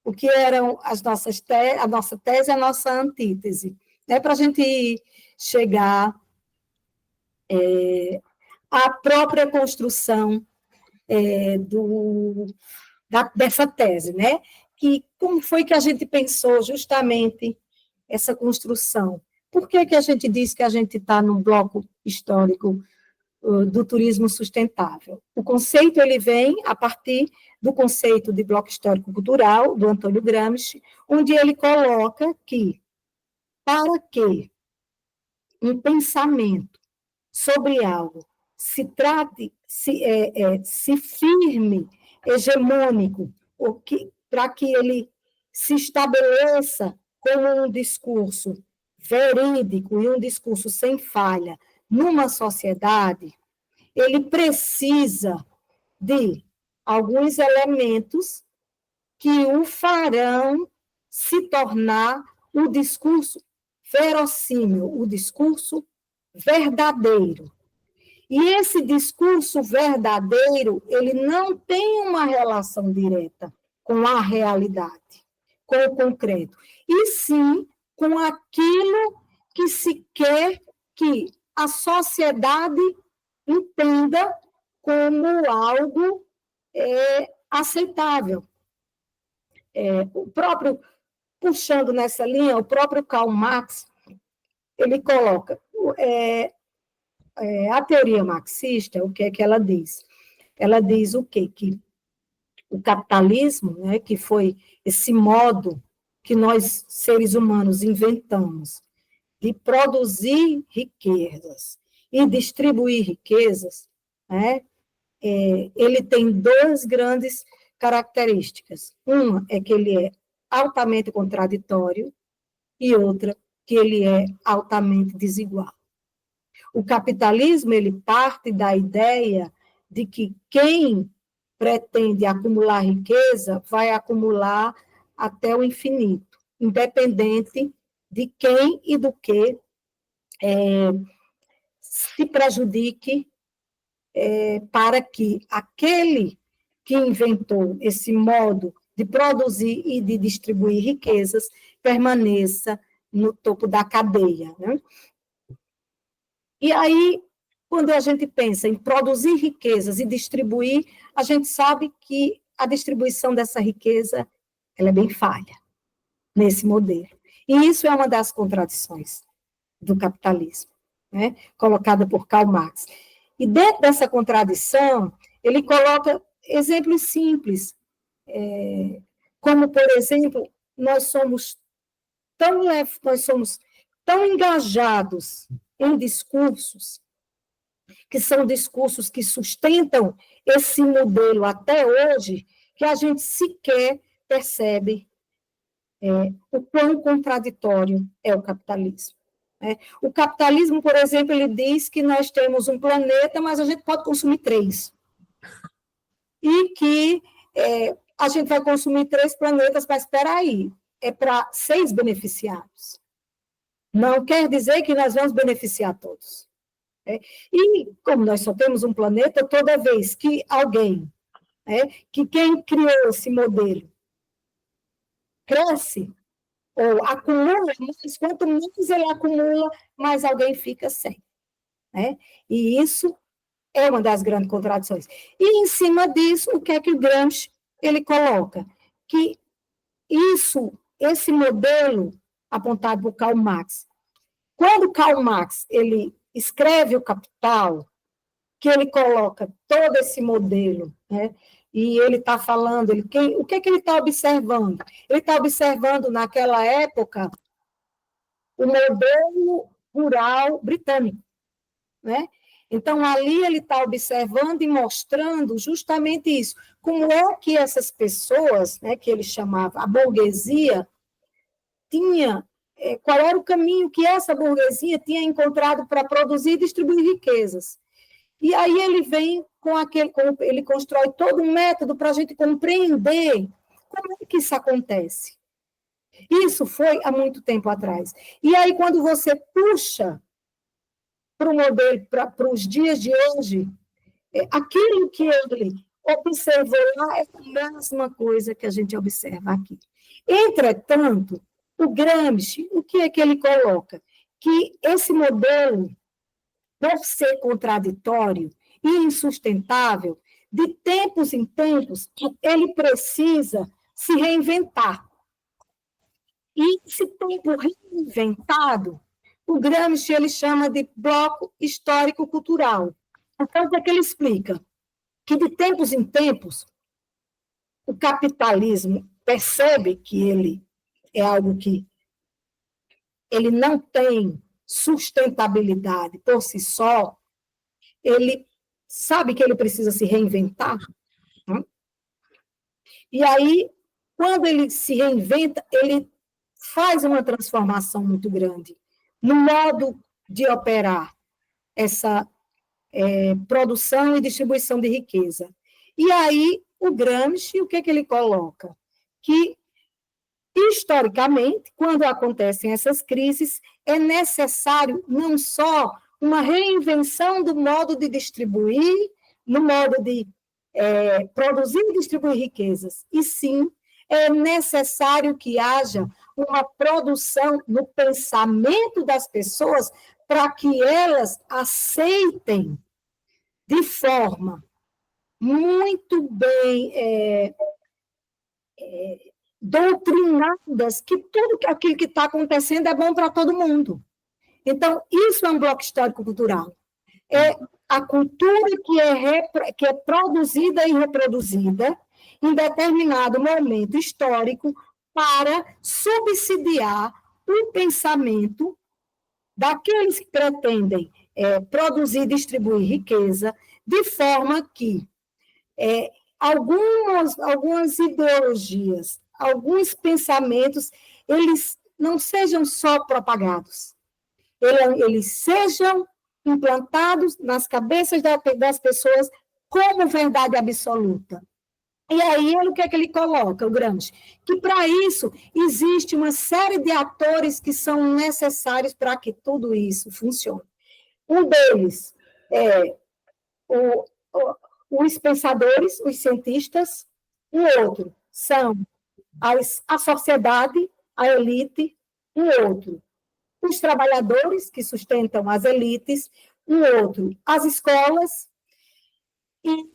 o que eram a nossa tese e a nossa antítese, né, para a gente chegar à própria construção dessa tese, né? Que como foi que a gente pensou justamente essa construção? Por que a gente diz que a gente está num bloco histórico do turismo sustentável? O conceito ele vem a partir do conceito de bloco histórico-cultural, do Antônio Gramsci, onde ele coloca que, para que um pensamento sobre algo se trate, se firme, hegemônico, para que ele se estabeleça como um discurso verídico e um discurso sem falha numa sociedade, ele precisa de alguns elementos que o farão se tornar o discurso verossímil, o discurso verdadeiro. E esse discurso verdadeiro, ele não tem uma relação direta com a realidade, com o concreto, e sim com aquilo que se quer que a sociedade entenda como algo aceitável. O próprio, puxando nessa linha, o próprio Karl Marx, ele coloca a teoria marxista, o que é que ela diz? Ela diz o quê? Que o capitalismo, né, que foi esse modo que nós, seres humanos, inventamos de produzir riquezas e distribuir riquezas, né, ele tem duas grandes características. Uma é que ele é altamente contraditório e outra que ele é altamente desigual. O capitalismo ele parte da ideia de que quem pretende acumular riqueza vai acumular até o infinito, independente de quem e do que se prejudique para que aquele que inventou esse modo de produzir e de distribuir riquezas permaneça no topo da cadeia, né? E aí, quando a gente pensa em produzir riquezas e distribuir, a gente sabe que a distribuição dessa riqueza ela é bem falha nesse modelo. E isso é uma das contradições do capitalismo, né, colocada por Karl Marx. E dentro dessa contradição, ele coloca exemplos simples, como, por exemplo, nós somos tão engajados em discursos, que são discursos que sustentam esse modelo até hoje, que a gente sequer percebe o quão contraditório é o capitalismo. O capitalismo, por exemplo, ele diz que nós temos um planeta, mas a gente pode consumir 3. E que a gente vai consumir 3 planetas, mas espera aí, é para 6 beneficiados. Não quer dizer que nós vamos beneficiar todos. E, como nós só temos um planeta, toda vez que alguém, que quem criou esse modelo, cresce ou acumula, mas quanto mais ele acumula, mais alguém fica sem. E isso é uma das grandes contradições. E, em cima disso, o que é que o Gramsci ele coloca? Que esse modelo apontado por Karl Marx, quando Karl Marx ele escreve o Capital, que ele coloca todo esse modelo, e ele está falando, o que é que ele está observando? Ele está observando, naquela época, o modelo rural britânico. Então, ali ele está observando e mostrando justamente isso. Como é que essas pessoas, que ele chamava a burguesia, qual era o caminho que essa burguesia tinha encontrado para produzir e distribuir riquezas. E aí ele vem ele constrói todo um método para a gente compreender como é que isso acontece. Isso foi há muito tempo atrás. E aí, quando você puxa para o modelo, para os dias de hoje, aquilo que ele observou lá é a mesma coisa que a gente observa aqui. Entretanto, o Gramsci, o que é que ele coloca? Que esse modelo, por ser contraditório e insustentável, de tempos em tempos, ele precisa se reinventar. E esse tempo reinventado, o Gramsci ele chama de bloco histórico-cultural. Então, o que é que ele explica? Que de tempos em tempos, o capitalismo percebe que ele é algo que ele não tem sustentabilidade por si só, ele sabe que ele precisa se reinventar. E aí, quando ele se reinventa, ele faz uma transformação muito grande no modo de operar essa produção e distribuição de riqueza. E aí, o Gramsci, o que é que ele coloca? Que, historicamente, quando acontecem essas crises, é necessário não só uma reinvenção do modo de distribuir, no modo de produzir e distribuir riquezas, e sim é necessário que haja uma produção no pensamento das pessoas para que elas aceitem de forma muito bem doutrinadas que tudo aquilo que está acontecendo é bom para todo mundo. Então, isso é um bloco histórico-cultural. É a cultura que é produzida e reproduzida em determinado momento histórico para subsidiar o pensamento daqueles que pretendem produzir e distribuir riqueza, de forma que algumas ideologias, alguns pensamentos, eles não sejam só propagados, eles sejam implantados nas cabeças das pessoas como verdade absoluta. E aí, o que é que ele coloca, o Gramsci? Que, para isso, existe uma série de atores que são necessários para que tudo isso funcione. Um deles é os pensadores, os cientistas. Um outro são a sociedade, a elite. Um outro, os trabalhadores, que sustentam as elites. Um outro, as escolas e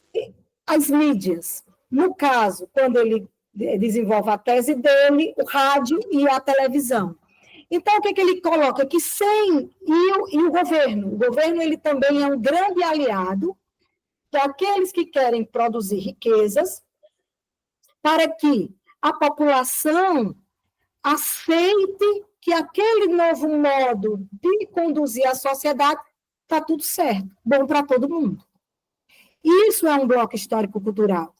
as mídias. No caso, quando ele desenvolve a tese dele, o rádio e a televisão. Então, o que é que ele coloca? Que e o governo ele também é um grande aliado daqueles que querem produzir riquezas para que a população aceite que aquele novo modo de conduzir a sociedade está tudo certo, bom para todo mundo. Isso é um bloco histórico-cultural.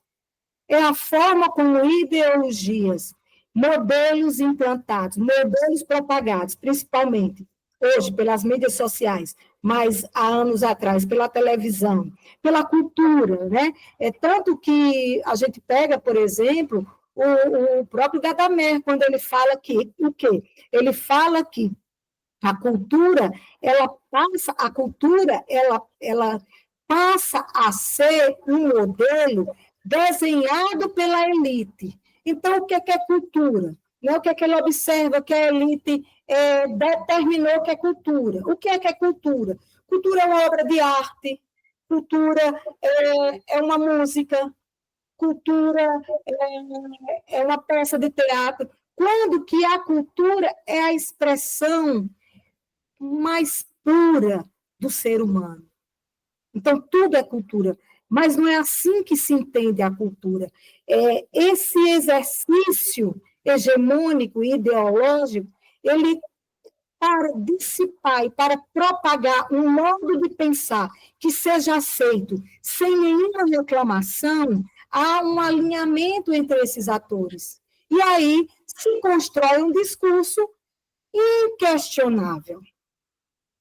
É a forma como ideologias, modelos implantados, modelos propagados, principalmente hoje pelas mídias sociais, mas há anos atrás, pela televisão, pela cultura, né? É tanto que a gente pega, por exemplo, o próprio Gadamer, quando ele fala que o quê? Ele fala que a cultura, ela passa a ser um modelo desenhado pela elite. Então, o que é cultura? Não é o que ele observa que a elite determinou que é cultura. O que é cultura? Cultura é uma obra de arte, cultura é uma música, cultura é uma peça de teatro. Quando que a cultura é a expressão mais pura do ser humano. Então, tudo é cultura, mas não é assim que se entende a cultura. Esse exercício hegemônico e ideológico, ele, para dissipar e para propagar um modo de pensar que seja aceito sem nenhuma reclamação, há um alinhamento entre esses atores. E aí se constrói um discurso inquestionável.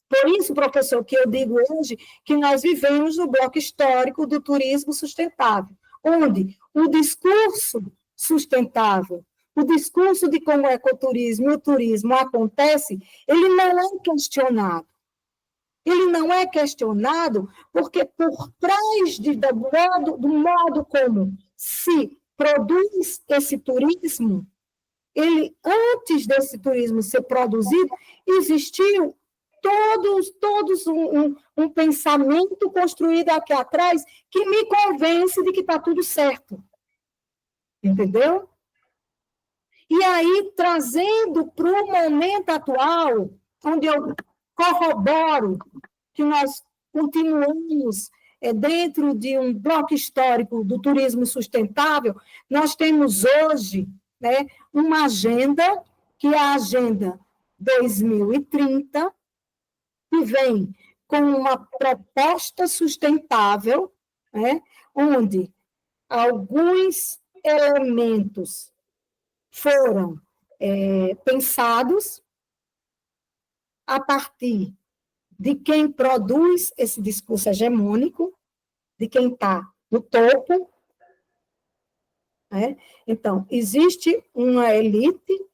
Por isso, professor, que eu digo hoje que nós vivemos no bloco histórico do turismo sustentável, onde o discurso sustentável, o discurso de como o ecoturismo e o turismo acontece, ele não é questionado. Ele não é questionado porque por trás do modo como se produz esse turismo, antes desse turismo ser produzido, existiu todos um pensamento construído aqui atrás que me convence de que está tudo certo. Entendeu? E aí, trazendo para o momento atual, onde eu corroboro que nós continuamos dentro de um bloco histórico do turismo sustentável, nós temos hoje, né, uma agenda, que é a Agenda 2030, que vem com uma proposta sustentável, né, onde alguns elementos foram pensados a partir de quem produz esse discurso hegemônico, de quem está no topo. Né? Então, existe uma elite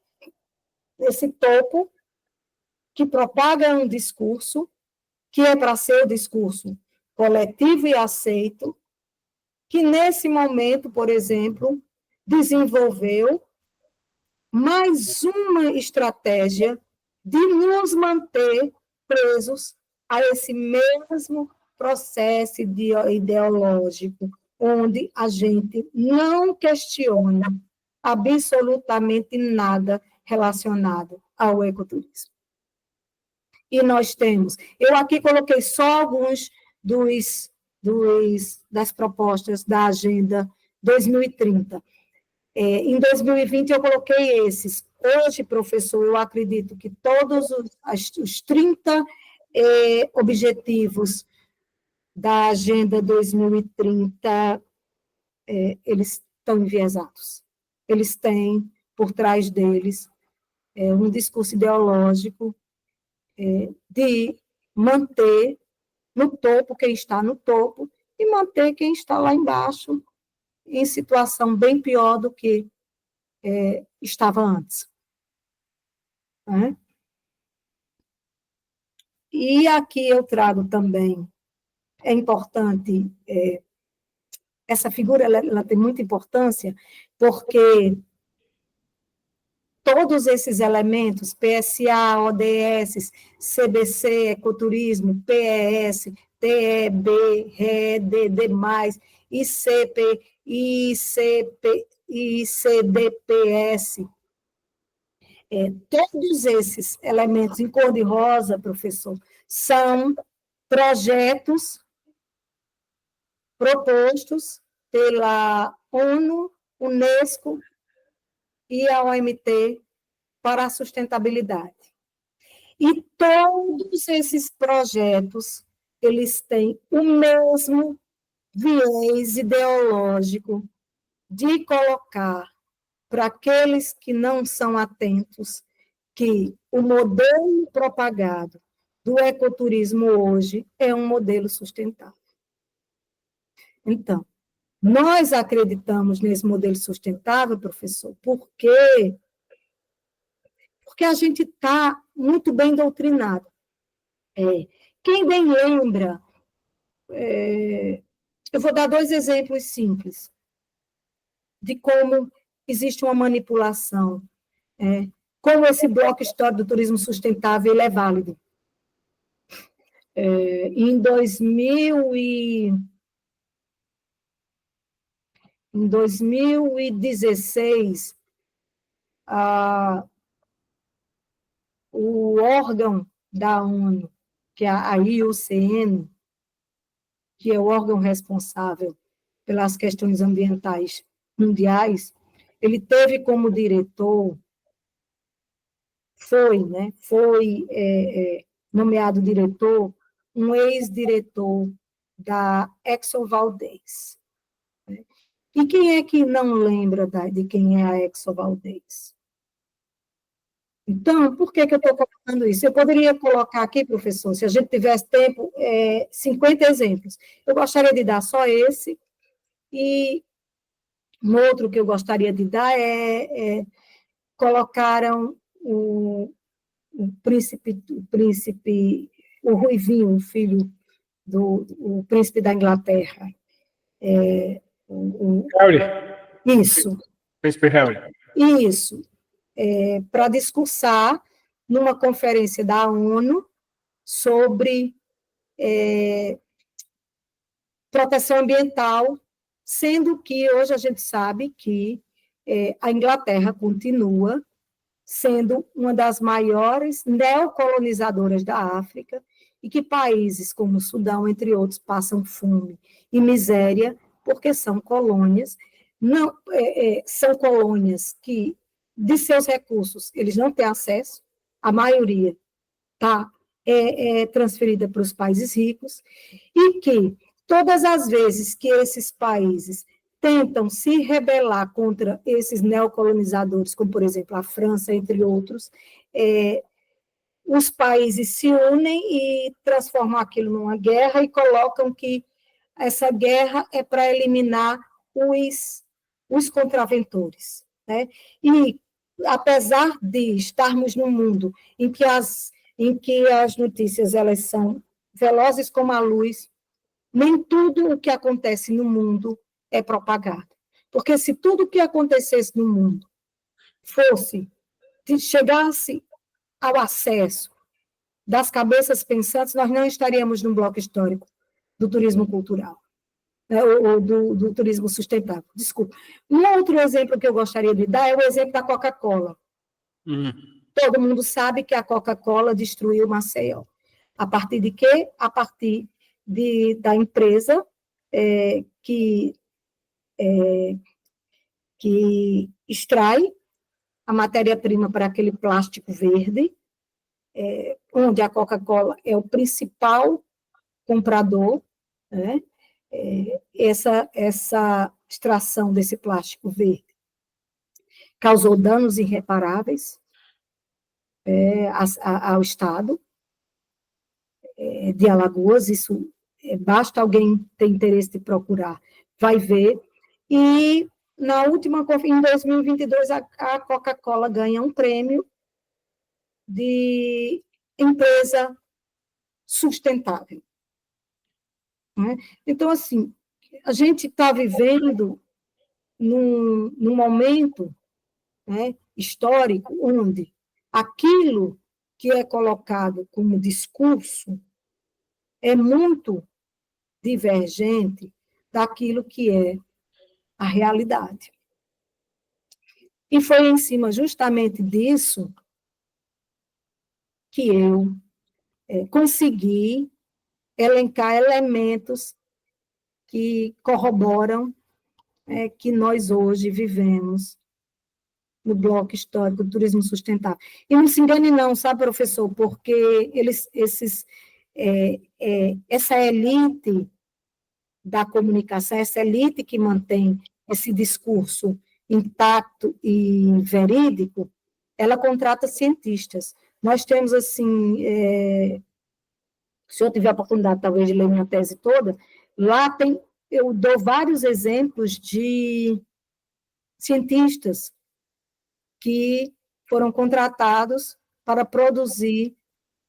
nesse topo que propaga um discurso que é para ser o discurso coletivo e aceito, que nesse momento, por exemplo, desenvolveu mais uma estratégia de nos manter presos a esse mesmo processo ideológico, onde a gente não questiona absolutamente nada relacionado ao ecoturismo. E nós temos, eu aqui coloquei só alguns das propostas da Agenda 2030. Em 2020, eu coloquei esses. Hoje, professor, eu acredito que todos os 30 objetivos da Agenda 2030, eles estão enviesados. Eles têm, por trás deles, um discurso ideológico de manter no topo quem está no topo e manter quem está lá embaixo em situação bem pior do que estava antes. Né? E aqui eu trago também, é importante, essa figura ela tem muita importância, porque todos esses elementos, PSA, ODS, CBC, ecoturismo, PES, TEB, REDD+, ICP, ICDPS, todos esses elementos em cor de rosa, professor, são projetos propostos pela ONU, Unesco e a OMT para a sustentabilidade. E todos esses projetos, eles têm o mesmo viés ideológico de colocar para aqueles que não são atentos que o modelo propagado do ecoturismo hoje é um modelo sustentável. Então, nós acreditamos nesse modelo sustentável, professor, porque a gente está muito bem doutrinado. Quem bem lembra, eu vou dar 2 exemplos simples de como existe uma manipulação, como esse bloco histórico do turismo sustentável ele é válido. Em 2016, o órgão da ONU, que é a IUCN, que é o órgão responsável pelas questões ambientais mundiais, ele teve como diretor, foi nomeado diretor, um ex-diretor da Exxon Valdez. E quem é que não lembra de quem é a Exxon Valdez? Então, por que eu estou colocando isso? Eu poderia colocar aqui, professor, se a gente tivesse tempo, 50 exemplos. Eu gostaria de dar só esse, e um outro que eu gostaria de dar colocaram o príncipe, o Ruivinho, o filho do príncipe da Inglaterra. Harry. Isso. Príncipe Harry. Isso. Para discursar numa conferência da ONU sobre proteção ambiental, sendo que hoje a gente sabe que a Inglaterra continua sendo uma das maiores neocolonizadoras da África e que países como o Sudão, entre outros, passam fome e miséria porque são colônias, são colônias que, de seus recursos, eles não têm acesso, a maioria está transferida para os países ricos, e que todas as vezes que esses países tentam se rebelar contra esses neocolonizadores, como, por exemplo, a França, entre outros, os países se unem e transformam aquilo numa guerra e colocam que essa guerra é para eliminar os contraventores. Né? E, apesar de estarmos num mundo em que as notícias elas são velozes como a luz, nem tudo o que acontece no mundo é propagado. Porque se tudo o que acontecesse no mundo chegasse ao acesso das cabeças pensantes, nós não estaríamos num bloco histórico do turismo cultural, né, ou do turismo sustentável. Desculpa. Um outro exemplo que eu gostaria de dar é o exemplo da Coca-Cola. Todo mundo sabe que a Coca-Cola destruiu Maceió. A partir de quê? A partir da empresa que extrai a matéria-prima para aquele plástico verde, onde a Coca-Cola é o principal comprador, né? Essa extração desse plástico verde causou danos irreparáveis ao Estado de Alagoas, isso basta alguém ter interesse de procurar, vai ver, e na última, em 2022, a Coca-Cola ganha um prêmio de empresa sustentável. Né? Então, assim, a gente está vivendo num momento, né, histórico onde aquilo que é colocado como discurso é muito divergente daquilo que é a realidade. E foi em cima justamente disso que eu consegui elencar elementos que corroboram que nós hoje vivemos no bloco histórico do turismo sustentável. E não se engane não, sabe, professor, porque essa elite da comunicação, essa elite que mantém esse discurso intacto e verídico, ela contrata cientistas. Nós temos, assim, se eu tiver a oportunidade, talvez, de ler minha tese toda, lá eu dou vários exemplos de cientistas que foram contratados para produzir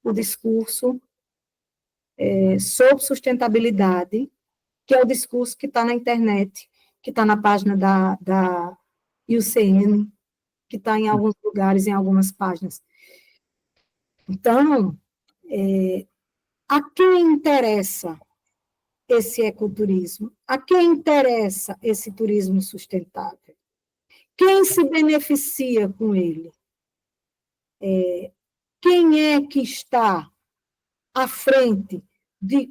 o discurso sobre sustentabilidade, que é o discurso que está na internet, que está na página da IUCN, que está em alguns lugares, em algumas páginas. Então, a quem interessa esse ecoturismo? A quem interessa esse turismo sustentável? Quem se beneficia com ele? Quem é que está à frente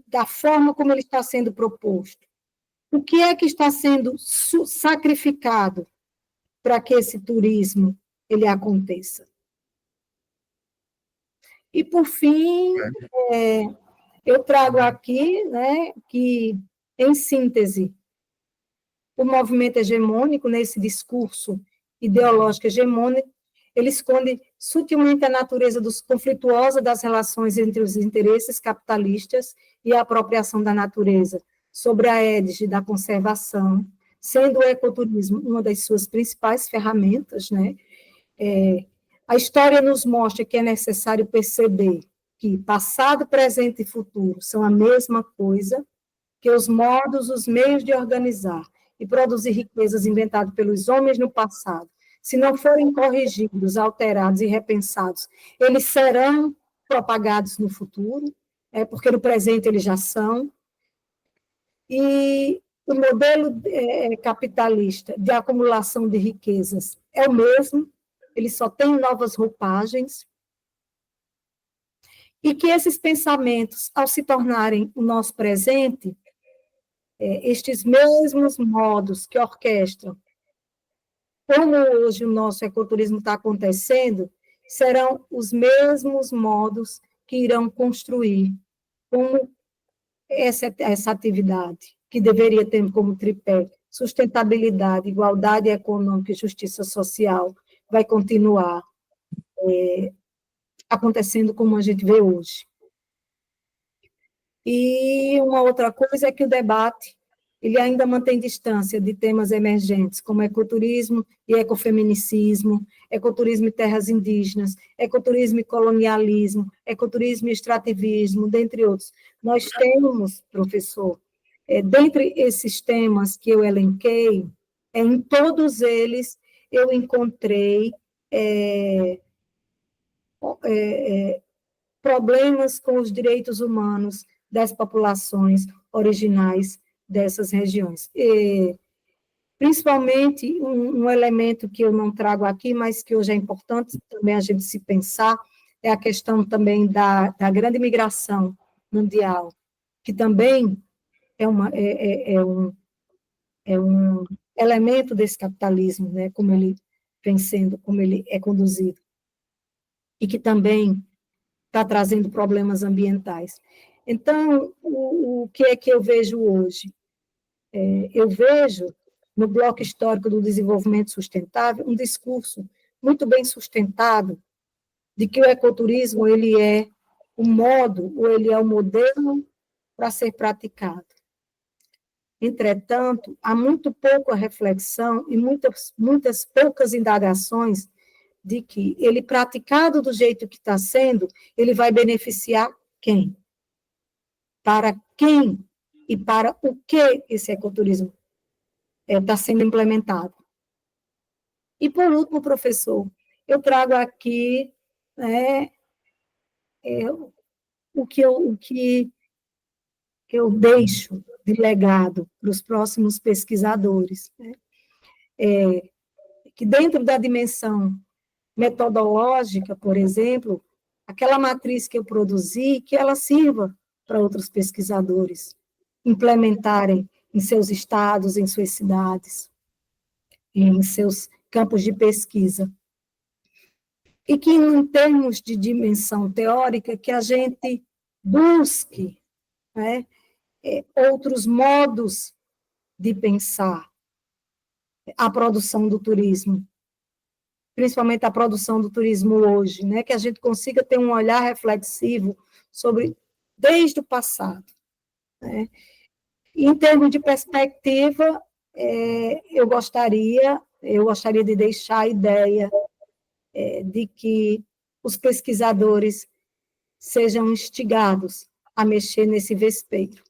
da forma como ele está sendo proposto? O que é que está sendo sacrificado para que esse turismo ele aconteça? E, por fim, eu trago aqui, né, que, em síntese, o movimento hegemônico, nesse discurso ideológico hegemônico, ele esconde sutilmente a natureza conflituosa das relações entre os interesses capitalistas e a apropriação da natureza, sobre a égide da conservação, sendo o ecoturismo uma das suas principais ferramentas, né? A história nos mostra que é necessário perceber que passado, presente e futuro são a mesma coisa, que os modos, os meios de organizar e produzir riquezas inventados pelos homens no passado, se não forem corrigidos, alterados e repensados, eles serão propagados no futuro, porque no presente eles já são. E o modelo capitalista de acumulação de riquezas é o mesmo, ele só tem novas roupagens, e que esses pensamentos, ao se tornarem o nosso presente, estes mesmos modos que orquestram como hoje o nosso ecoturismo está acontecendo, serão os mesmos modos que irão construir como essa atividade, que deveria ter como tripé sustentabilidade, igualdade econômica e justiça social, vai continuar acontecendo como a gente vê hoje. E uma outra coisa é que o debate ele ainda mantém distância de temas emergentes, como ecoturismo e ecofeminicismo, ecoturismo e terras indígenas, ecoturismo e colonialismo, ecoturismo e extrativismo, dentre outros. Nós temos, professor, dentre esses temas que eu elenquei, em todos eles eu encontrei problemas com os direitos humanos das populações originais dessas regiões. Principalmente, um elemento que eu não trago aqui, mas que hoje é importante também a gente se pensar, é a questão também da grande migração mundial, que também é um elemento desse capitalismo, né, como ele vem sendo, como ele é conduzido, e que também está trazendo problemas ambientais. Então, o que é que eu vejo hoje? Eu vejo, no Bloco Histórico do Desenvolvimento Sustentável, um discurso muito bem sustentado de que o ecoturismo ele é o modo, ou ele é o modelo para ser praticado. Entretanto, há muito pouca reflexão e muitas poucas indagações de que ele praticado do jeito que está sendo, ele vai beneficiar quem? Para quem e para o que esse ecoturismo está sendo implementado. E, por último, professor, eu trago aqui o que eu deixo de legado para os próximos pesquisadores, né? Que dentro da dimensão metodológica, por exemplo, aquela matriz que eu produzi, que ela sirva para outros pesquisadores implementarem em seus estados, em suas cidades, em seus campos de pesquisa. E que, em termos de dimensão teórica, que a gente busque, né, outros modos de pensar a produção do turismo, principalmente a produção do turismo hoje, né, que a gente consiga ter um olhar reflexivo sobre desde o passado, né? Em termos de perspectiva, eu gostaria de deixar a ideia de que os pesquisadores sejam instigados a mexer nesse vespeiro.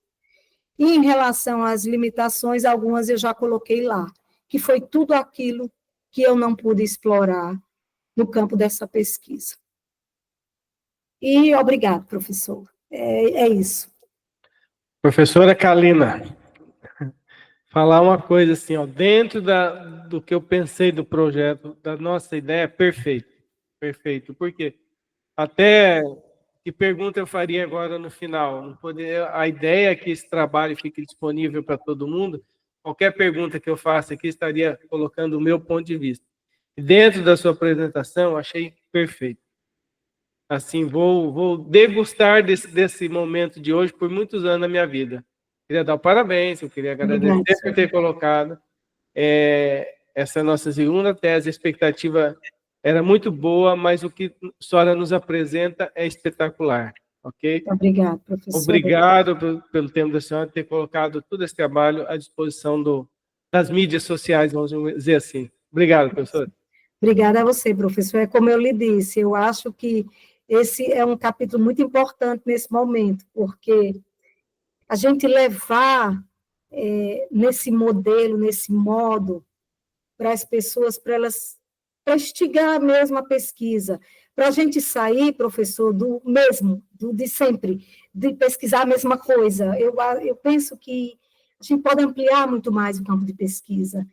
E em relação às limitações, algumas eu já coloquei lá, que foi tudo aquilo que eu não pude explorar no campo dessa pesquisa. E obrigado, professor. É isso. Professora Kalina, falar uma coisa assim, ó, dentro do que eu pensei do projeto, da nossa ideia, perfeito. Perfeito. Por quê? Até que pergunta eu faria agora no final? Não poder, a ideia é que esse trabalho fique disponível para todo mundo. Qualquer pergunta que eu faça aqui estaria colocando o meu ponto de vista. E dentro da sua apresentação, achei perfeito. Assim, vou degustar desse momento de hoje por muitos anos na minha vida. Queria dar parabéns, eu queria agradecer por ter colocado essa nossa segunda tese. A expectativa era muito boa, mas o que a senhora nos apresenta é espetacular, ok? Obrigado, professor. Obrigado pelo tempo da senhora ter colocado todo esse trabalho à disposição das mídias sociais, vamos dizer assim. Obrigado, professor. Obrigada a você, professor. É como eu lhe disse, eu acho que esse é um capítulo muito importante nesse momento, porque a gente levar nesse modelo, nesse modo, para as pessoas, para elas instigar mesmo a pesquisa, para a gente sair, professor, de sempre, de pesquisar a mesma coisa. Eu penso que a gente pode ampliar muito mais o campo de pesquisa.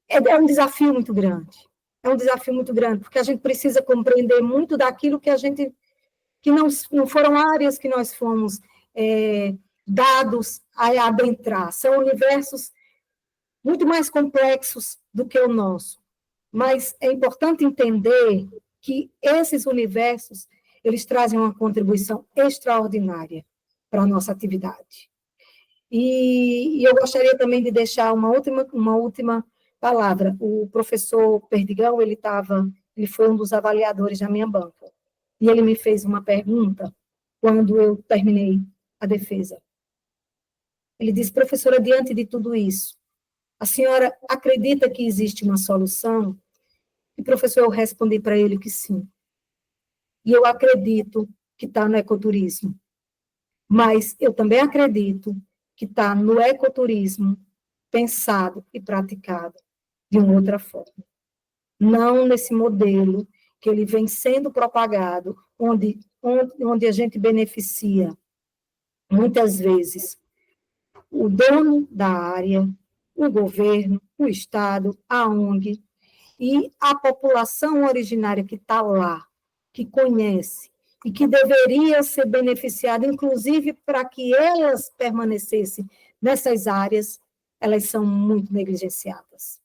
É um desafio muito grande. É um desafio muito grande, porque a gente precisa compreender muito daquilo que não foram áreas que nós fomos dados a adentrar. São universos muito mais complexos do que o nosso. Mas é importante entender que esses universos, eles trazem uma contribuição extraordinária para a nossa atividade. E eu gostaria também de deixar uma última palavra. O professor Perdigão, ele foi um dos avaliadores da minha banca, e ele me fez uma pergunta quando eu terminei a defesa. Ele disse: professora, diante de tudo isso, a senhora acredita que existe uma solução? E, professor, eu respondi para ele que sim. E eu acredito que está no ecoturismo. Mas eu também acredito que está no ecoturismo pensado e praticado de uma outra forma. Não nesse modelo que ele vem sendo propagado, onde a gente beneficia, muitas vezes, o dono da área, o governo, o Estado, a ONG, e a população originária que está lá, que conhece, e que deveria ser beneficiada, inclusive para que elas permanecessem nessas áreas, elas são muito negligenciadas.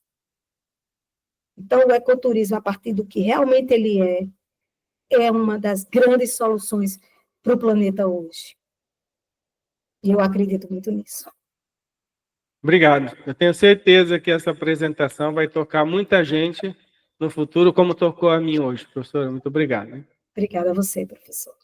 Então, o ecoturismo, a partir do que realmente ele é uma das grandes soluções para o planeta hoje. E eu acredito muito nisso. Obrigado. Eu tenho certeza que essa apresentação vai tocar muita gente no futuro, como tocou a mim hoje, professora. Muito obrigado. Obrigada a você, professor.